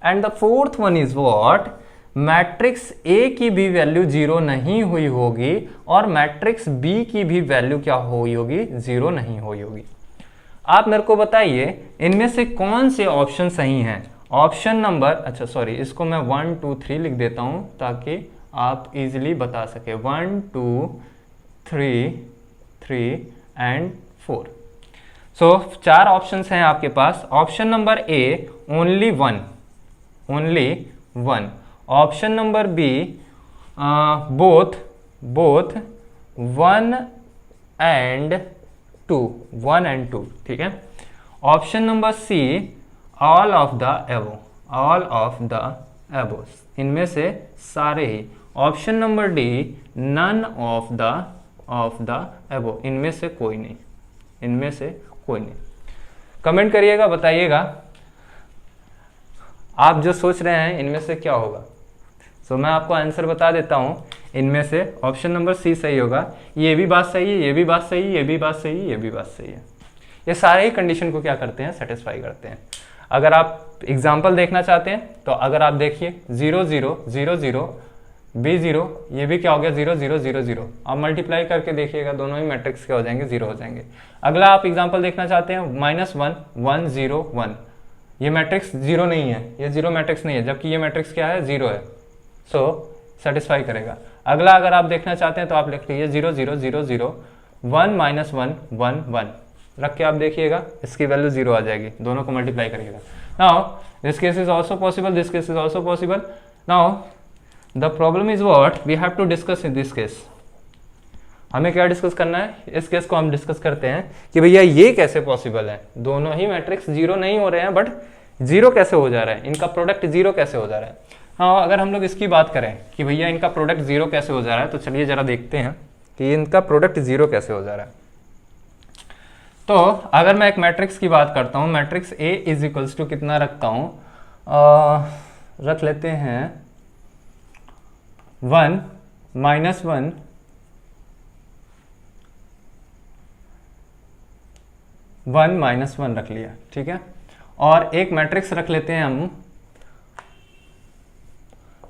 And the fourth one is what, matrix ए की भी वैल्यू 0 नहीं हुई होगी और मैट्रिक्स बी की भी वैल्यू क्या हुई होगी, 0 नहीं हुई होगी। आप मेरे को बताइए इनमें से कौन से ऑप्शन सही हैं। ऑप्शन नंबर, अच्छा सॉरी, इसको मैं 1 2 3 लिख देता हूं ताकि आप इजीली बता सके, 1 2 3 एंड 4। सो 4 ऑप्शंस हैं आपके पास। Option number A only 1, only 1। Option number B both 1 and 2, ठीक है। Option number C all of the above, all of the above, इनमें से सारे ही। Option number D none of the above, इनमें से कोई नहीं, इनमें से कोई नहीं। कमेंट करिएगा, बताइएगा आप जो सोच रहे हैं इनमें से क्या होगा। सो मैं आपको आंसर बता देता हूं, इनमें से ऑप्शन नंबर सी सही होगा। ये भी बात सही है, ये भी बात सही है, ये भी बात सही है, ये भी बात सही है। ये सारे ही कंडीशन को क्या करते हैं, सेटिस्फाई करते हैं। अगर आप एग्जांपल देखना चाहते हैं तो अगर आप देखिए 0 0 0 0 B0, ये भी क्या हो गया 0 0 0 0। आप मल्टीप्लाई करके देखिएगा, दोनों ही मैट्रिक्स क्या हो जाएंगे, 0 हो जाएंगे। अगला आप एग्जाम्पल देखना चाहते हैं -1 1 0 1, ये मैट्रिक्स 0 नहीं है, ये 0 मैट्रिक्स नहीं है, जबकि ये मैट्रिक्स क्या है, 0 है। सो सेटिस्फाई करेगा। अगला अगर आप देखना चाहते हैं तो आप लिख लीजिए 0 0 0 0 1 -1 1 1, रख के आप देखिएगा इसकी वैल्यू 0 आ जाएगी, दोनों को मल्टीप्लाई करिएगा। Now this case is also possible, this case is also possible. Now the problem is what, we have to discuss in this case. हमें क्या डिस्कस करना है, इस केस को हम डिस्कस करते हैं कि भैया ये कैसे पॉसिबल है, दोनों ही मैट्रिक्स 0 नहीं हो रहे हैं बट 0 कैसे हो जा रहा है, इनका प्रोडक्ट 0 कैसे हो जा रहा है। हाँ, अगर हम लोग इसकी बात करें कि भैया इनका प्रोडक्ट 0 कैसे हो जा रहा है, तो चलिए जरा देखते हैं कि इनका प्रोडक्ट 0 कैसे हो जा रहा है। तो अगर मैं एक मैट्रिक्स की बात करता हूँ, matrix A is equals to कितना रखता हूँ, रख लेते हैं 1 -1 1 -1 रख लिया, ठीक है। और एक मैट्रिक्स रख लेते हैं हम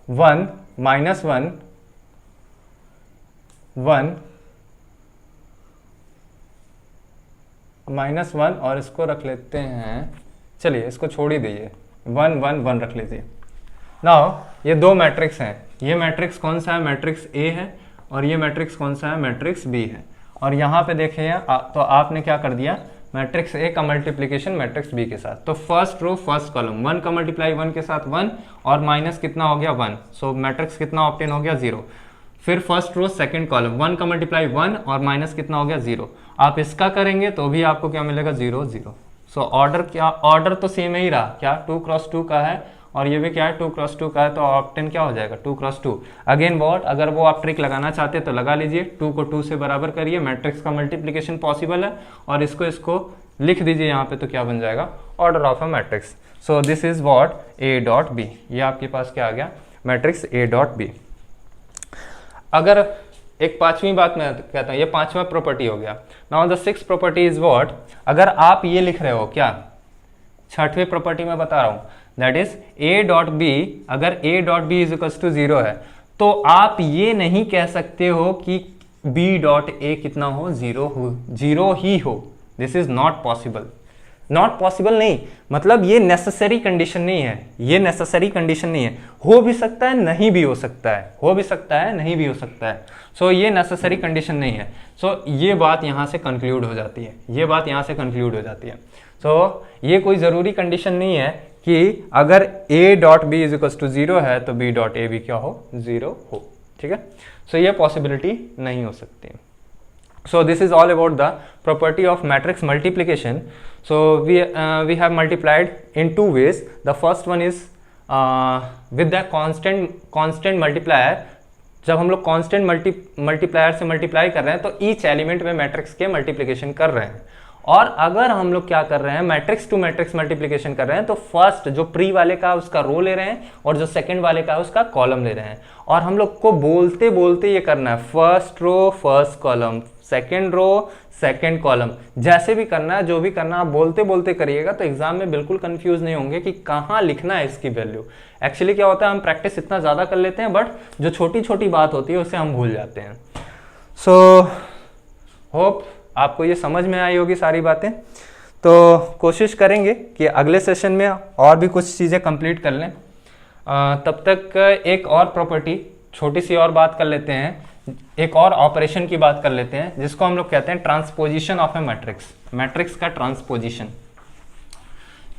1 -1 1 -1 और इसको रख लेते हैं, चलिए इसको छोड़ ही दीजिए, 1 1 1 रख लीजिए। नाउ ये दो मैट्रिक्स हैं, ये मैट्रिक्स कौन सा है, मैट्रिक्स ए है, और ये मैट्रिक्स कौन सा है, मैट्रिक्स बी है। और यहाँ पे देखिए तो आपने क्या कर दिया, मैट्रिक्स ए का मल्टीप्लीकेशन मैट्रिक्स बी के साथ। तो फर्स्ट रो फर्स्ट कॉलम 1 का मल्टीप्लाई 1 के साथ 1 और माइनस कितना हो गया 1, सो मैट्रिक्स कितना ऑब्टेन हो गया 0। फिर फर्स्ट रो सेकंड कॉलम 1 का मल्टीप्लाई 1 और माइनस कितना हो गया 0। आप इसका करेंगे तो भी आपको क्या मिलेगा 0 0। सो ऑर्डर क्या, ऑर्डर तो सेम ही रहा, क्या 2 × 2 का है और ये भी क्या है 2 × 2 का है, तो ऑप्टेन क्या हो जाएगा 2 × 2। अगेन वॉट, अगर वो आप ट्रिक लगाना चाहते हैं तो लगा लीजिए, 2 को 2 से बराबर करिए, मैट्रिक्स का मल्टीप्लीकेशन पॉसिबल है, और इसको लिख दीजिए यहाँ पे, तो क्या बन जाएगा order of a matrix. So this is what A.B, ये आपके पास क्या आ गया, मैट्रिक्स A.B। अगर एक पांचवी बात मैं कहता हूँ, ये पांचवा प्रॉपर्टी हो गया। Now the sixth property is what, अगर आप ये लिख रहे हो, क्या छठवीं प्रॉपर्टी में बता रहा हूँ, दैट इज A.B, अगर A.B इज इक्वल टू 0 है, तो आप ये नहीं कह सकते हो कि B.A कितना हो, 0 ही हो। This is not possible, not possible नहीं, मतलब ये नेसेसरी कंडीशन नहीं है, ये नेसेसरी कंडीशन नहीं है, हो भी सकता है नहीं भी हो सकता है, हो भी सकता है नहीं भी हो सकता है। सो ये नेसेसरी कंडीशन नहीं है। सो ये बात यहाँ से कंक्लूड हो जाती है, ये बात यहाँ से कंक्लूड हो जाती है। सो ये कोई ज़रूरी कंडीशन नहीं है कि अगर A.B इज इक्वल टू 0 है तो B.A भी क्या हो, 0 हो, ठीक है। सो ये पॉसिबिलिटी नहीं हो सकती। So this is all about the property of matrix multiplication. So we have multiplied in two ways. The first one is with the constant multiplier. जब हम लोग constant multiplier से multiply कर रहे हैं तो each element में matrix के multiplication कर रहे हैं। और अगर हम लोग क्या कर रहे हैं, मैट्रिक्स टू मैट्रिक्स मल्टीप्लिकेशन कर रहे हैं, तो फर्स्ट जो प्री वाले का उसका रो ले रहे हैं और जो सेकंड वाले का उसका कॉलम ले रहे हैं। और हम लोग को बोलते बोलते ये करना है, first row first column, second row second column, जैसे भी करना है, जो भी करना है आप बोलते बोलते करिएगा, तो एग्जाम में बिल्कुल कंफ्यूज नहीं होंगे कि कहाँ लिखना है इसकी वैल्यू। एक्चुअली क्या होता है, हम प्रैक्टिस इतना ज़्यादा कर लेते हैं, बट जो छोटी छोटी बात होती है उसे हम भूल जाते हैं। सो होप आपको ये समझ में आई होगी सारी बातें। तो कोशिश करेंगे कि अगले सेशन में और भी कुछ चीज़ें कंप्लीट कर लें। तब तक एक और प्रॉपर्टी, छोटी सी और बात कर लेते हैं, एक और ऑपरेशन की बात कर लेते हैं, जिसको हम लोग कहते हैं transposition of a matrix. Matrix का ट्रांसपोजिशन,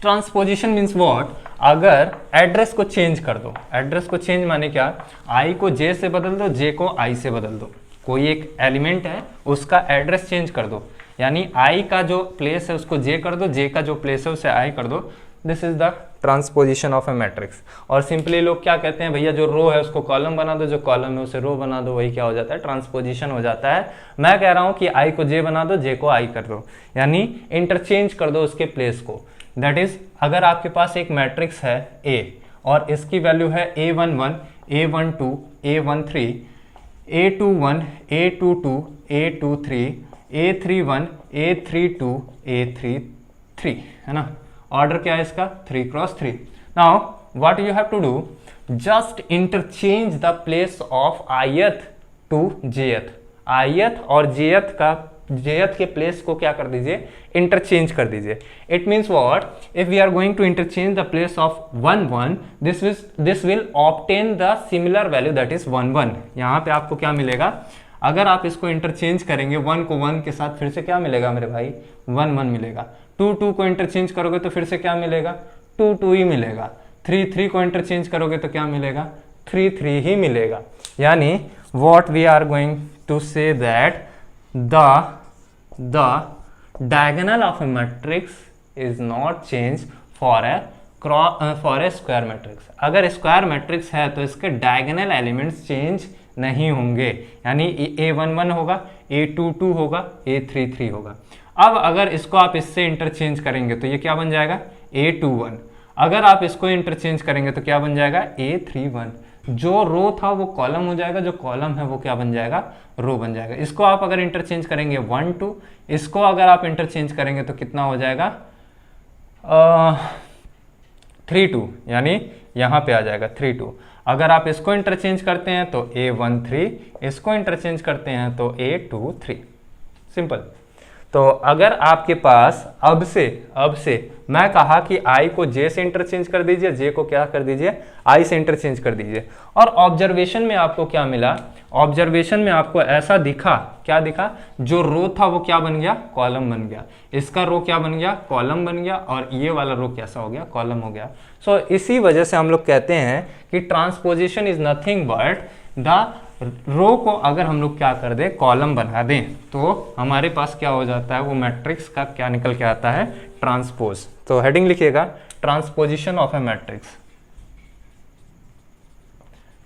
ट्रांसपोजिशन मीन्स व्हाट, अगर एड्रेस को चेंज कर दो, एड्रेस को चेंज माने क्या, आई को जे से बदल दो, जे को आई से बदल दो, कोई एक एलिमेंट है उसका एड्रेस चेंज कर दो, यानी आई का जो प्लेस है उसको जे कर दो, जे का जो प्लेस है उसे आई कर दो। This is the transposition of a matrix. और सिंपली लोग क्या कहते हैं, भैया जो रो है उसको कॉलम बना दो, जो कॉलम है उसे रो बना दो, वही क्या हो जाता है, ट्रांसपोजिशन हो जाता है। मैं कह रहा हूं कि आई को जे बना दो, जे को आई कर दो, यानी इंटरचेंज कर दो उसके प्लेस को। दैट इज, अगर आपके पास एक मैट्रिक्स है ए और इसकी वैल्यू है A11, A12, A13, A21, A22, A23, A31, A32, A33, है ना। ऑर्डर क्या है इसका, 3 × 3। Now what you have to do, just interchange the place of ith to jth। ith और jth के प्लेस को क्या कर दीजिए, इंटरचेंज कर दीजिए। It means what, if we are going to interchange the place of 1 1, this will obtain the similar value, that is 1 1। यहाँ पे आपको क्या मिलेगा, अगर आप इसको इंटरचेंज करेंगे 1 को 1 के साथ, फिर से क्या मिलेगा मेरे भाई, 1 1 मिलेगा। 2 2 को इंटरचेंज करोगे तो फिर से क्या मिलेगा, 2 2 ही मिलेगा। 3 3 को इंटरचेंज करोगे तो क्या मिलेगा, 3 3 ही मिलेगा। यानी what we are going to say that the diagonal of a matrix is not changed for a square matrix। अगर स्क्वायर मैट्रिक्स है तो इसके डायगोनल एलिमेंट्स चेंज नहीं होंगे, यानी A11 होगा, A22 होगा, A33 होगा। अब अगर इसको आप इससे इंटरचेंज करेंगे तो ये क्या बन जाएगा, A21। अगर आप इसको इंटरचेंज करेंगे तो क्या बन जाएगा, A31। जो रो था वो कॉलम हो जाएगा, जो कॉलम है वो क्या बन जाएगा, रो बन जाएगा। इसको आप अगर इंटरचेंज करेंगे 1 2, इसको अगर आप इंटरचेंज करेंगे तो कितना हो जाएगा 3 2, यानी यहाँ पे आ जाएगा 3 2। अगर आप इसको इंटरचेंज करते हैं तो A13, इसको इंटरचेंज करते हैं तो A23। सिंपल। तो अगर आपके पास अब से मैं कहा कि I को J से इंटरचेंज कर दीजिए, J को क्या कर दीजिए, I से इंटरचेंज कर दीजिए। और ऑब्जर्वेशन में आपको क्या मिला, ऑब्जर्वेशन में आपको ऐसा दिखा, क्या दिखा, जो रो था वो क्या बन गया, कॉलम बन गया। इसका रो क्या बन गया, कॉलम बन गया, और ये वाला रो कैसा हो गया, कॉलम हो गया। सो इसी वजह से हम लोग कहते हैं कि transposition is nothing but the row को अगर हम लोग क्या कर दें, कॉलम बना दें, तो हमारे पास क्या हो जाता है, वो मैट्रिक्स का क्या निकल के आता है, ट्रांसपोज। तो हेडिंग लिखिएगा, transposition of a matrix,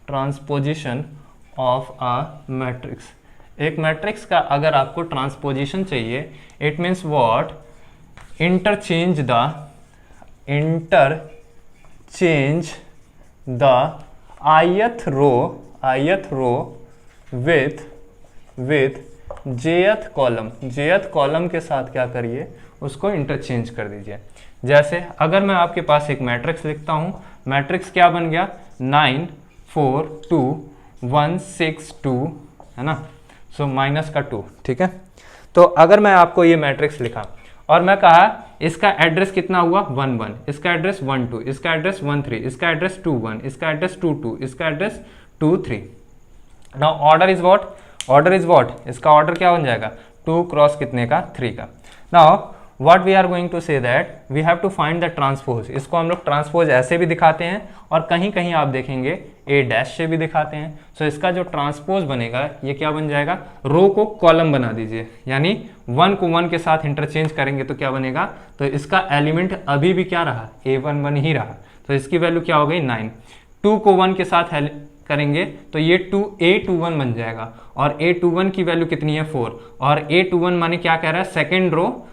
transposition of a matrix. एक मैट्रिक्स का अगर आपको ट्रांसपोजिशन चाहिए, it means what, interchange the ith row with jth column के साथ क्या करिए, उसको इंटरचेंज कर दीजिए। जैसे अगर मैं आपके पास एक मैट्रिक्स लिखता हूं, मैट्रिक्स क्या बन गया, 9 4 2 1 6 2, है ना, सो माइनस का 2, ठीक है। तो अगर मैं आपको ये मैट्रिक्स लिखा और मैं कहा इसका एड्रेस कितना हुआ, 1 1, इसका एड्रेस 1 2, इसका एड्रेस 1 3, इसका एड्रेस 2 1, इसका एड्रेस 2 2, इसका address 2 3। Now order is what, इसका ऑर्डर क्या बन जाएगा, 2 क्रॉस कितने का, 3 का। Now what we are going to say that we have to find the transpose. इसको हम लोग ट्रांसपोज ऐसे भी दिखाते हैं और कहीं कहीं आप देखेंगे ए डैश से भी दिखाते हैं। सो इसका जो ट्रांसपोज बनेगा ये क्या बन जाएगा, रो को कॉलम बना दीजिए, यानी 1 को 1 के साथ इंटरचेंज करेंगे तो क्या बनेगा, तो इसका एलिमेंट अभी भी क्या रहा, A11 ही रहा, तो इसकी वैल्यू क्या हो गई 9। 2 को 1 के साथ करेंगे तो ये A21 बन जाएगा, और A21 की वैल्यू कितनी है 4, और A21 माने क्या कह रहा है, सेकेंड रो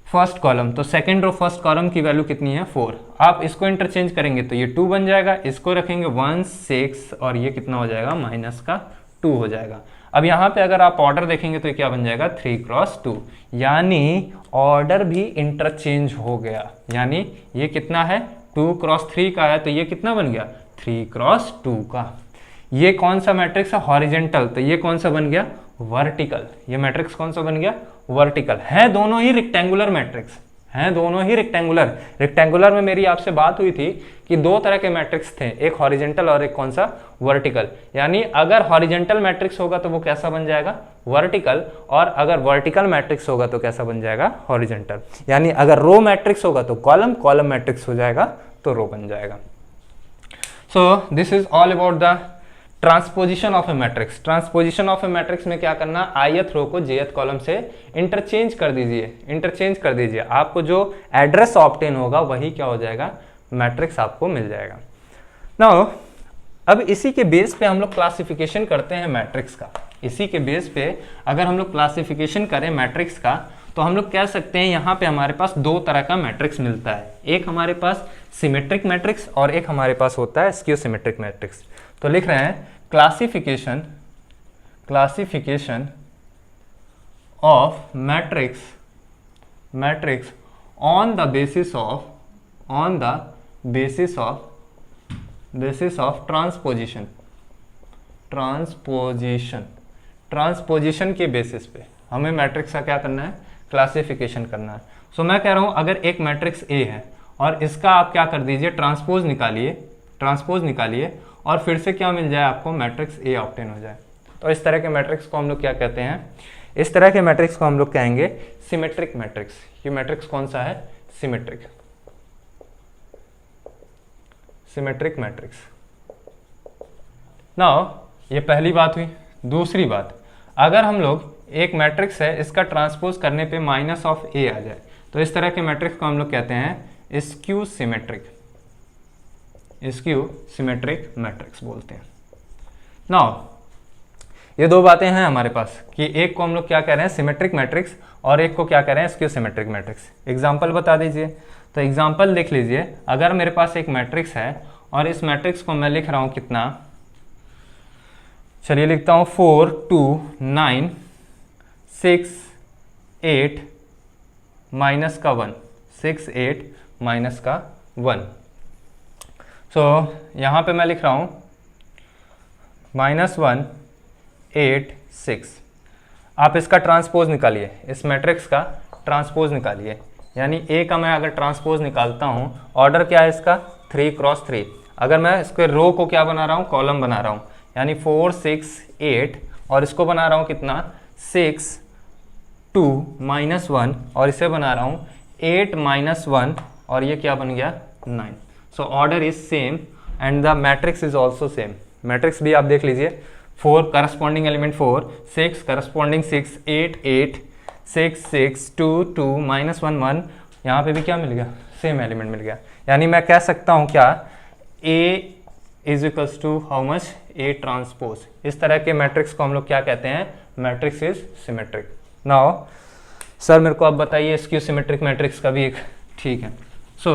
फर्स्ट कॉलम, तो सेकेंड रो फर्स्ट कॉलम की वैल्यू कितनी है 4। आप इसको इंटरचेंज करेंगे तो ये 2 बन जाएगा, इसको रखेंगे 1 6, और ये कितना हो जाएगा, माइनस का 2 हो जाएगा। अब यहाँ पे अगर आप ऑर्डर देखेंगे तो ये क्या बन जाएगा, 3 क्रॉस 2, यानी ऑर्डर भी इंटरचेंज हो गया, यानी ये कितना है, 2 क्रॉस 3 का है, तो ये कितना बन गया, 3 क्रॉस 2 का। ये कौन सा मैट्रिक्स है, हॉरिजेंटल, तो ये कौन सा बन गया, वर्टिकल। ये मैट्रिक्स कौन सा बन गया, वर्टिकल। है दोनों ही रेक्टेंगुलर मैट्रिक्स, हैं दोनों ही रेक्टेंगुलर में मेरी आपसे बात हुई थी कि 2 तरह के मैट्रिक्स थे, एक हॉरिजेंटल और एक कौन सा, वर्टिकल। यानी अगर हॉरिजेंटल मैट्रिक्स होगा तो वो कैसा बन जाएगा, वर्टिकल, और अगर वर्टिकल मैट्रिक्स होगा तो कैसा बन जाएगा, हॉरिजेंटल। यानी अगर रो मैट्रिक्स होगा तो कॉलम मैट्रिक्स हो जाएगा तो रो बन जाएगा। सो this is all about the transposition of a matrix. Transposition of a matrix में क्या करना, ith रो को jth कॉलम से इंटरचेंज कर दीजिए, आपको जो एड्रेस ऑब्टेन होगा वही क्या हो जाएगा, मैट्रिक्स आपको मिल जाएगा। नाउ अब इसी के बेस पे हम लोग क्लासिफिकेशन करते हैं मैट्रिक्स का। इसी के बेस पे अगर हम लोग क्लासिफिकेशन करें मैट्रिक्स का तो हम लोग कह सकते हैं यहाँ पे हमारे पास 2 तरह का मैट्रिक्स मिलता है, एक हमारे पास सिमेट्रिक मैट्रिक्स और एक हमारे पास होता है स्क्यू सिमेट्रिक मैट्रिक्स। तो लिख रहे हैं classification of matrix on the basis of transposition के बेसिस पे हमें मैट्रिक्स का क्या करना है, क्लासिफिकेशन करना है। सो मैं कह रहा हूं अगर एक मैट्रिक्स A है और इसका आप क्या कर दीजिए, ट्रांसपोज निकालिए और फिर से क्या मिल जाए आपको, मैट्रिक्स A ऑब्टेन हो जाए। तो इस तरह के मैट्रिक्स को हम लोग क्या कहते हैं, इस तरह के मैट्रिक्स को हम लोग कहेंगे सिमेट्रिक मैट्रिक्स। ये मैट्रिक्स कौन सा है, सिमेट्रिक मैट्रिक्स। नाउ ये पहली बात हुई। दूसरी बात, अगर हम लोग एक मैट्रिक्स है इसका ट्रांसपोज करने पे माइनस ऑफ A आ जाए तो इस तरह के मैट्रिक्स को हम लोग कहते हैं स्क्यू सिमेट्रिक मैट्रिक्स बोलते हैं। नाउ ये दो बातें हैं हमारे पास कि एक को हम लोग क्या कह रहे हैं सिमेट्रिक मैट्रिक्स और एक को क्या कह रहे हैं स्क्यू सिमेट्रिक मैट्रिक्स। एग्जाम्पल बता दीजिए। तो एग्जाम्पल देख लीजिए, अगर मेरे पास एक मैट्रिक्स है और इस मैट्रिक्स को मैं लिख रहा हूं कितना, चलिए लिखता हूं 4 2 9 6 8 माइनस का 1, 6 8 माइनस का 1। सो यहाँ पे मैं लिख रहा हूँ -1 8 6। आप इसका ट्रांसपोज निकालिए, इस मैट्रिक्स का ट्रांसपोज निकालिए, यानी ए का मैं अगर ट्रांसपोज निकालता हूँ, ऑर्डर क्या है इसका 3 क्रॉस 3। अगर मैं इसके रो को क्या बना रहा हूँ, कॉलम बना रहा हूँ, यानी 4 6 8, और इसको बना रहा हूँ कितना 6 2 -1, और इसे बना रहा हूँ 8 -1, और ये क्या बन गया 9। So order is same and the matrix is also same. Matrix भी आप देख लीजिए, 4 करस्पॉन्डिंग एलिमेंट 4, 6 करस्पॉन्डिंग 6, 8 8, 6 6 2 2 -1 1, यहाँ पे भी क्या मिल गया, सेम एलिमेंट मिल गया। यानी मैं कह सकता हूँ क्या, A is equals to how much, A transpose. इस तरह के मैट्रिक्स को हम लोग क्या कहते हैं, matrix is symmetric. Now sir मेरे को आप बताइए स्क्यू सिमेट्रिक मैट्रिक्स का भी एक, ठीक है। सो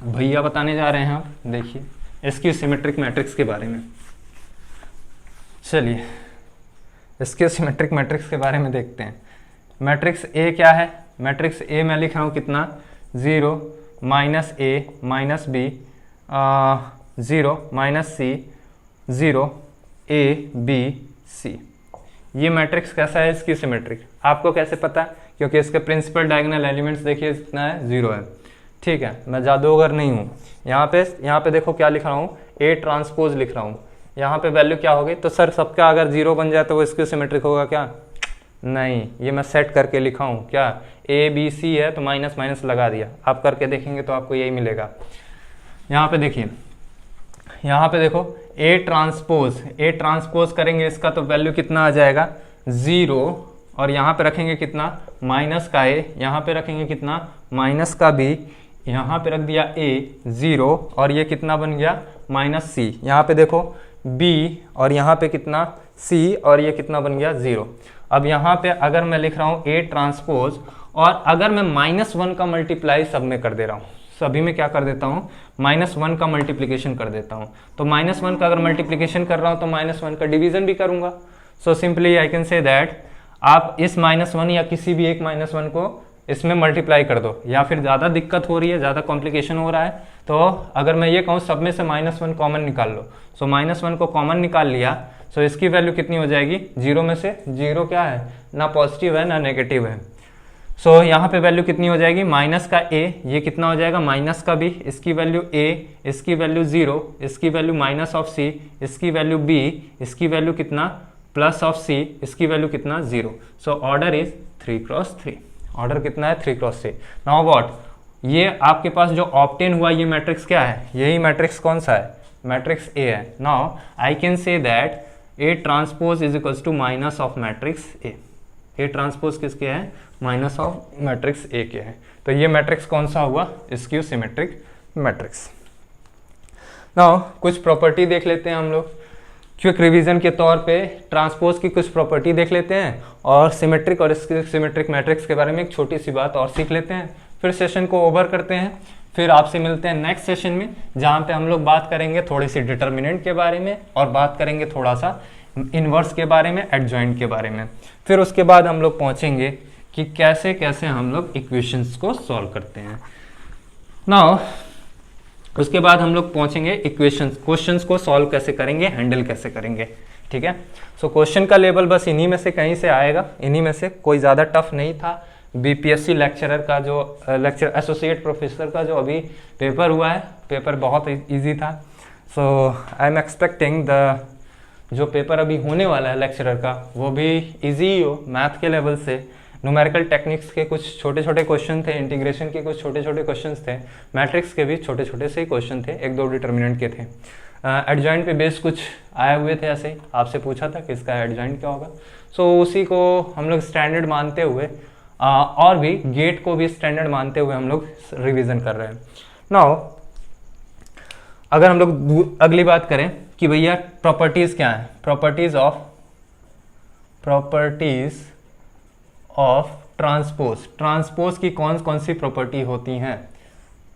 भैया बताने जा रहे हैं, आप देखिए स्क्यू सिमेट्रिक मैट्रिक्स के बारे में। चलिए स्क्यू सिमेट्रिक मैट्रिक्स के बारे में देखते हैं। मैट्रिक्स ए क्या है, मैट्रिक्स ए मैं लिख रहा हूँ कितना 0 -a -b 0 -c 0 a b c। ये मैट्रिक्स कैसा है, स्क्यू सिमेट्रिक। आपको कैसे पता, क्योंकि इसके प्रिंसिपल डायगोनल एलिमेंट्स देखिए कितना है, 0 है, ठीक है। मैं जादूगर नहीं हूँ। यहाँ पे देखो क्या लिख रहा हूँ, ए ट्रांसपोज लिख रहा हूँ। यहाँ पे वैल्यू क्या होगी, तो सर सबका अगर 0 बन जाए तो वो स्क्यू सिमेट्रिक होगा क्या, नहीं, ये मैं सेट करके लिखा हूँ क्या, ए बी सी है तो माइनस माइनस लगा दिया। आप करके देखेंगे तो आपको यही मिलेगा। यहाँ पे देखिए, यहाँ पे देखो ए ट्रांसपोज करेंगे इसका तो वैल्यू कितना आ जाएगा 0, और यहाँ पे रखेंगे कितना माइनस का ए, यहाँ पे रखेंगे कितना माइनस का बी, यहाँ पे रख दिया ए 0, और ये कितना बन गया -c। यहाँ पे देखो b, और यहाँ पे कितना c, और ये कितना बन गया 0। अब यहाँ पे अगर मैं लिख रहा हूँ a ट्रांसपोज, और अगर मैं -1 का मल्टीप्लाई सब में कर दे रहा हूँ, सभी में क्या कर देता हूँ -1 का मल्टीप्लिकेशन कर देता हूँ, तो -1 का अगर मल्टीप्लिकेशन कर रहा हूँ तो -1 का डिवीजन भी करूँगा। So simply I can say that आप इस -1 या किसी भी एक -1 को इसमें मल्टीप्लाई कर दो, या फिर ज़्यादा दिक्कत हो रही है, ज़्यादा कॉम्प्लिकेशन हो रहा है, तो अगर मैं ये कहूँ सब में से -1 कॉमन निकाल लो। सो -1 को कॉमन निकाल लिया, सो इसकी वैल्यू कितनी हो जाएगी, 0 में से 0 क्या है, ना पॉजिटिव है ना नेगेटिव है। सो यहाँ पे वैल्यू कितनी हो जाएगी, माइनस का a, ये कितना हो जाएगा माइनस का b, इसकी वैल्यू a, इसकी वैल्यू 0, इसकी वैल्यू -c, इसकी वैल्यू b, इसकी वैल्यू कितना +c, इसकी वैल्यू कितना 0। So order is 3 cross 3। Order कितना है 3 क्रॉस 3। नाउ व्हाट, ये आपके पास जो ऑब्टेन हुआ ये मैट्रिक्स क्या है, यही मैट्रिक्स कौन सा है, मैट्रिक्स ए है। Now I can say that A transpose is equals to minus of matrix A. A transpose किसके है, माइनस ऑफ मैट्रिक्स ए के है। तो ये मैट्रिक्स कौन सा हुआ, स्क्यू सिमेट्रिक मैट्रिक्स। नाउ कुछ प्रॉपर्टी देख लेते हैं हम लोग, क्विक रिवीजन के तौर पे ट्रांसपोज की कुछ प्रॉपर्टी देख लेते हैं, और सिमेट्रिक और सिमेट्रिक मैट्रिक्स के बारे में एक छोटी सी बात और सीख लेते हैं, फिर सेशन को ओवर करते हैं। फिर आपसे मिलते हैं नेक्स्ट सेशन में, जहाँ पे हम लोग बात करेंगे थोड़ी सी डिटर्मिनेंट के बारे में, और बात करेंगे थोड़ा सा इनवर्स के बारे में, एडजॉइंट के बारे में। फिर उसके बाद हम लोग पहुँचेंगे कि कैसे कैसे हम लोग इक्वेशंस को सॉल्व करते हैं। नाउ उसके बाद हम लोग पहुंचेंगे इक्वेशंस, क्वेश्चंस को सॉल्व कैसे करेंगे, हैंडल कैसे करेंगे, ठीक है। सो क्वेश्चन का लेवल बस इन्हीं में से कहीं से आएगा, इन्हीं में से, कोई ज़्यादा टफ नहीं था। बीपीएससी लेक्चरर का जो एसोसिएट प्रोफेसर का जो अभी पेपर हुआ है, पेपर बहुत ईजी था। सो आई एम एक्सपेक्टिंग द जो पेपर अभी होने वाला है लेक्चरर का, वो भी ईजी ही हो मैथ के लेवल से। न्यूमेरिकल टेक्निक्स के कुछ छोटे छोटे क्वेश्चन थे, इंटीग्रेशन के कुछ छोटे छोटे क्वेश्चन थे, मैट्रिक्स के भी छोटे छोटे से ही क्वेश्चन थे, 1-2 डिटर्मिनेंट के थे। एडजॉइंट पे बेस कुछ आए हुए थे, ऐसे ही आपसे पूछा था कि इसका एडजॉइंट क्या होगा। सो उसी को हम लोग स्टैंडर्ड मानते हुए और भी गेट को भी स्टैंडर्ड मानते हुए हम लोग रिविजन कर रहे हैं। नाउ अगर हम लोग अगली बात करें कि भैया प्रॉपर्टीज़ क्या है, properties of properties of transpose. Transpose की कौन कौन सी प्रॉपर्टी होती हैं,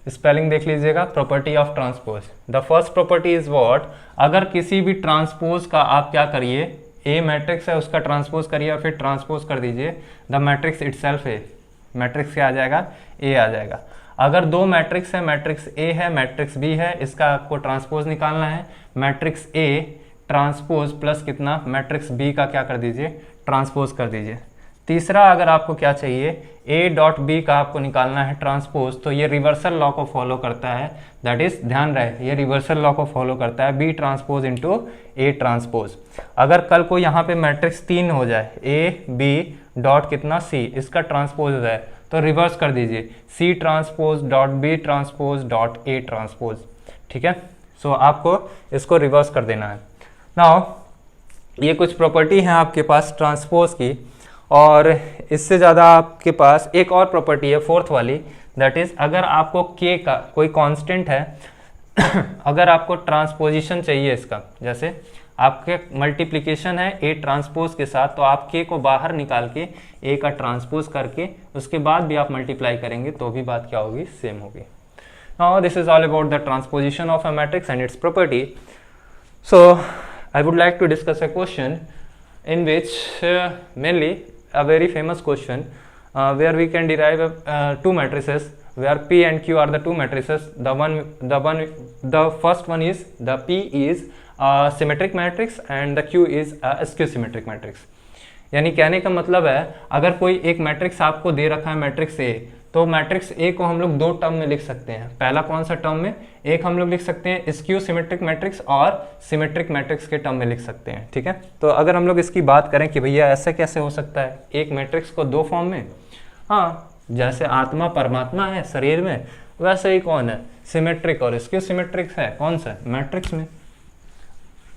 स्पेलिंग देख लीजिएगा। Property of transpose, the first property is what, अगर किसी भी ट्रांसपोज का आप क्या करिए, ए मैट्रिक्स है उसका ट्रांसपोज करिए और फिर ट्रांसपोज कर दीजिए the matrix itself A, matrix क्या आ जाएगा, ए आ जाएगा। अगर दो मैट्रिक्स है, मैट्रिक्स ए है मैट्रिक्स बी है, इसका आपको ट्रांसपोज निकालना है, मैट्रिक्स ए ट्रांसपोज प्लस कितना, मैट्रिक्स बी का क्या कर दीजिए, ट्रांसपोज कर दीजिए। तीसरा अगर आपको क्या चाहिए, ए डॉट बी का आपको निकालना है ट्रांसपोज, तो ये रिवर्सल लॉ को फॉलो करता है, दैट इज ध्यान रहे ये रिवर्सल लॉ को फॉलो करता है, B transpose into A transpose. अगर कल को यहाँ पे मैट्रिक्स 3 हो जाए, ए बी डॉट कितना सी, इसका ट्रांसपोज हो जाए तो रिवर्स कर दीजिए, C transpose dot B transpose dot A transpose, ठीक है। सो आपको इसको रिवर्स कर देना है। नाउ ये कुछ प्रॉपर्टी हैं आपके पास ट्रांसपोज की, और इससे ज़्यादा आपके पास एक और प्रॉपर्टी है फोर्थ वाली, दैट इज अगर आपको k का कोई कांस्टेंट है अगर आपको ट्रांसपोजिशन चाहिए इसका, जैसे आपके मल्टीप्लिकेशन है a ट्रांसपोज के साथ, तो आप k को बाहर निकाल के a का ट्रांसपोज करके उसके बाद भी आप मल्टीप्लाई करेंगे तो भी बात क्या होगी, सेम होगी। Now this is all about the transposition of a matrix and it's property. So I would like to discuss a question in which mainly a very famous question where we can derive two matrices where P and Q are the two matrices. The first one is the P is a symmetric matrix and the Q is a skew symmetric matrix. यानी कहने का मतलब है अगर कोई एक matrix आपको दे रखा है मैट्रिक्स ए, तो मैट्रिक्स ए को हम लोग दो टर्म में लिख सकते हैं। पहला कौन सा टर्म में, एक हम लोग लिख सकते हैं स्क्यू सिमेट्रिक मैट्रिक्स और सिमेट्रिक मैट्रिक्स के टर्म में लिख सकते हैं, ठीक है। तो अगर हम लोग इसकी बात करें कि भैया ऐसे कैसे हो सकता है एक मैट्रिक्स को दो फॉर्म में, हाँ जैसे आत्मा परमात्मा है शरीर में, वैसे ही कौन है, सिमेट्रिक और स्क्यू सिमेट्रिक है कौन सा, मैट्रिक्स में।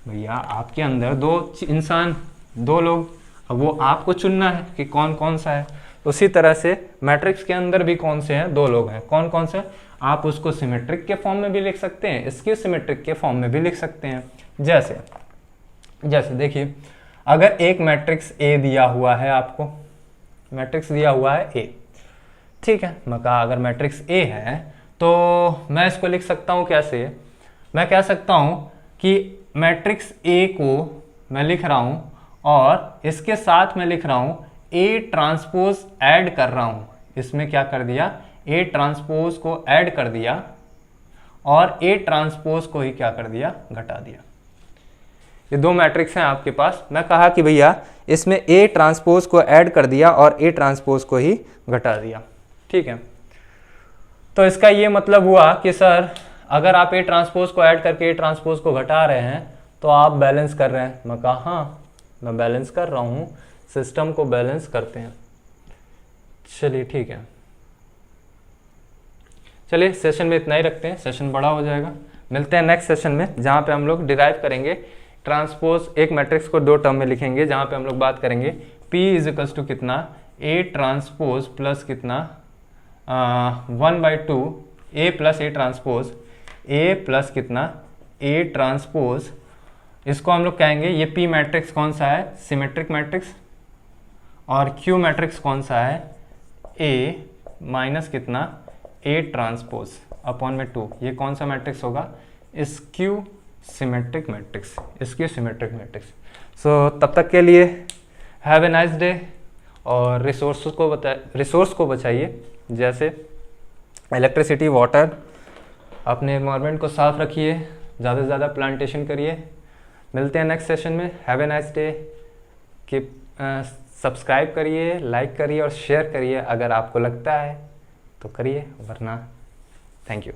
भैया आपके अंदर दो इंसान, दो लोग, अब वो आपको चुनना है कि कौन कौन सा है। उसी तरह से मैट्रिक्स के अंदर भी कौन से हैं, दो लोग हैं, कौन कौन से, आप उसको सिमेट्रिक के फॉर्म में भी लिख सकते हैं, स्क्यू सिमेट्रिक के फॉर्म में भी लिख सकते हैं। जैसे देखिए अगर एक मैट्रिक्स ए दिया हुआ है, आपको मैट्रिक्स दिया हुआ है ए, ठीक है, मैं कहा अगर मैट्रिक्स ए है तो मैं इसको लिख सकता हूँ कैसे, मैं कह सकता हूँ कि मैट्रिक्स ए को मैं लिख रहा हूँ और इसके साथ मैं लिख रहा हूँ ए ट्रांसपोज ऐड कर रहा हूँ, इसमें क्या कर दिया, ए ट्रांसपोज को ऐड कर दिया और ए ट्रांसपोज को ही क्या कर दिया, घटा दिया। ये दो मैट्रिक्स हैं आपके पास, मैं कहा कि भैया इसमें ए ट्रांसपोज को ऐड कर दिया और ए ट्रांसपोज को ही घटा दिया, ठीक है। तो इसका ये मतलब हुआ कि सर अगर आप ए ट्रांसपोज को ऐड करके ए ट्रांसपोज को घटा रहे हैं तो आप बैलेंस कर रहे हैं। मैं कहा हाँ मैं बैलेंस कर रहा हूँ, सिस्टम को बैलेंस करते हैं। चलिए ठीक है, चलिए सेशन में इतना ही रखते हैं, सेशन बड़ा हो जाएगा। मिलते हैं नेक्स्ट सेशन में जहाँ पे हम लोग डिराइव करेंगे ट्रांसपोज, एक मैट्रिक्स को दो टर्म में लिखेंगे, जहाँ पे हम लोग बात करेंगे P इज इक्वल्स टू कितना, ए ट्रांसपोज प्लस कितना 1/2 A plus A transpose, A plus कितना ए ट्रांसपोज, इसको हम लोग कहेंगे ये P मैट्रिक्स कौन सा है, सिमेट्रिक मैट्रिक्स, और Q मैट्रिक्स कौन सा है, A माइनस कितना A ट्रांसपोज अपॉन में 2, ये कौन सा मैट्रिक्स होगा, skew symmetric matrix, skew symmetric matrix. So तब तक के लिए हैव ए नाइस डे, और रिसोर्स को बचाइए, जैसे इलेक्ट्रिसिटी, वाटर, अपने एनवायरनमेंट को साफ रखिए, ज़्यादा से ज़्यादा प्लांटेशन करिए। मिलते हैं नेक्स्ट सेशन में, हैव ए नाइस डे। कि सब्सक्राइब करिए, लाइक करिए और शेयर करिए, अगर आपको लगता है तो करिए, वरना थैंक यू।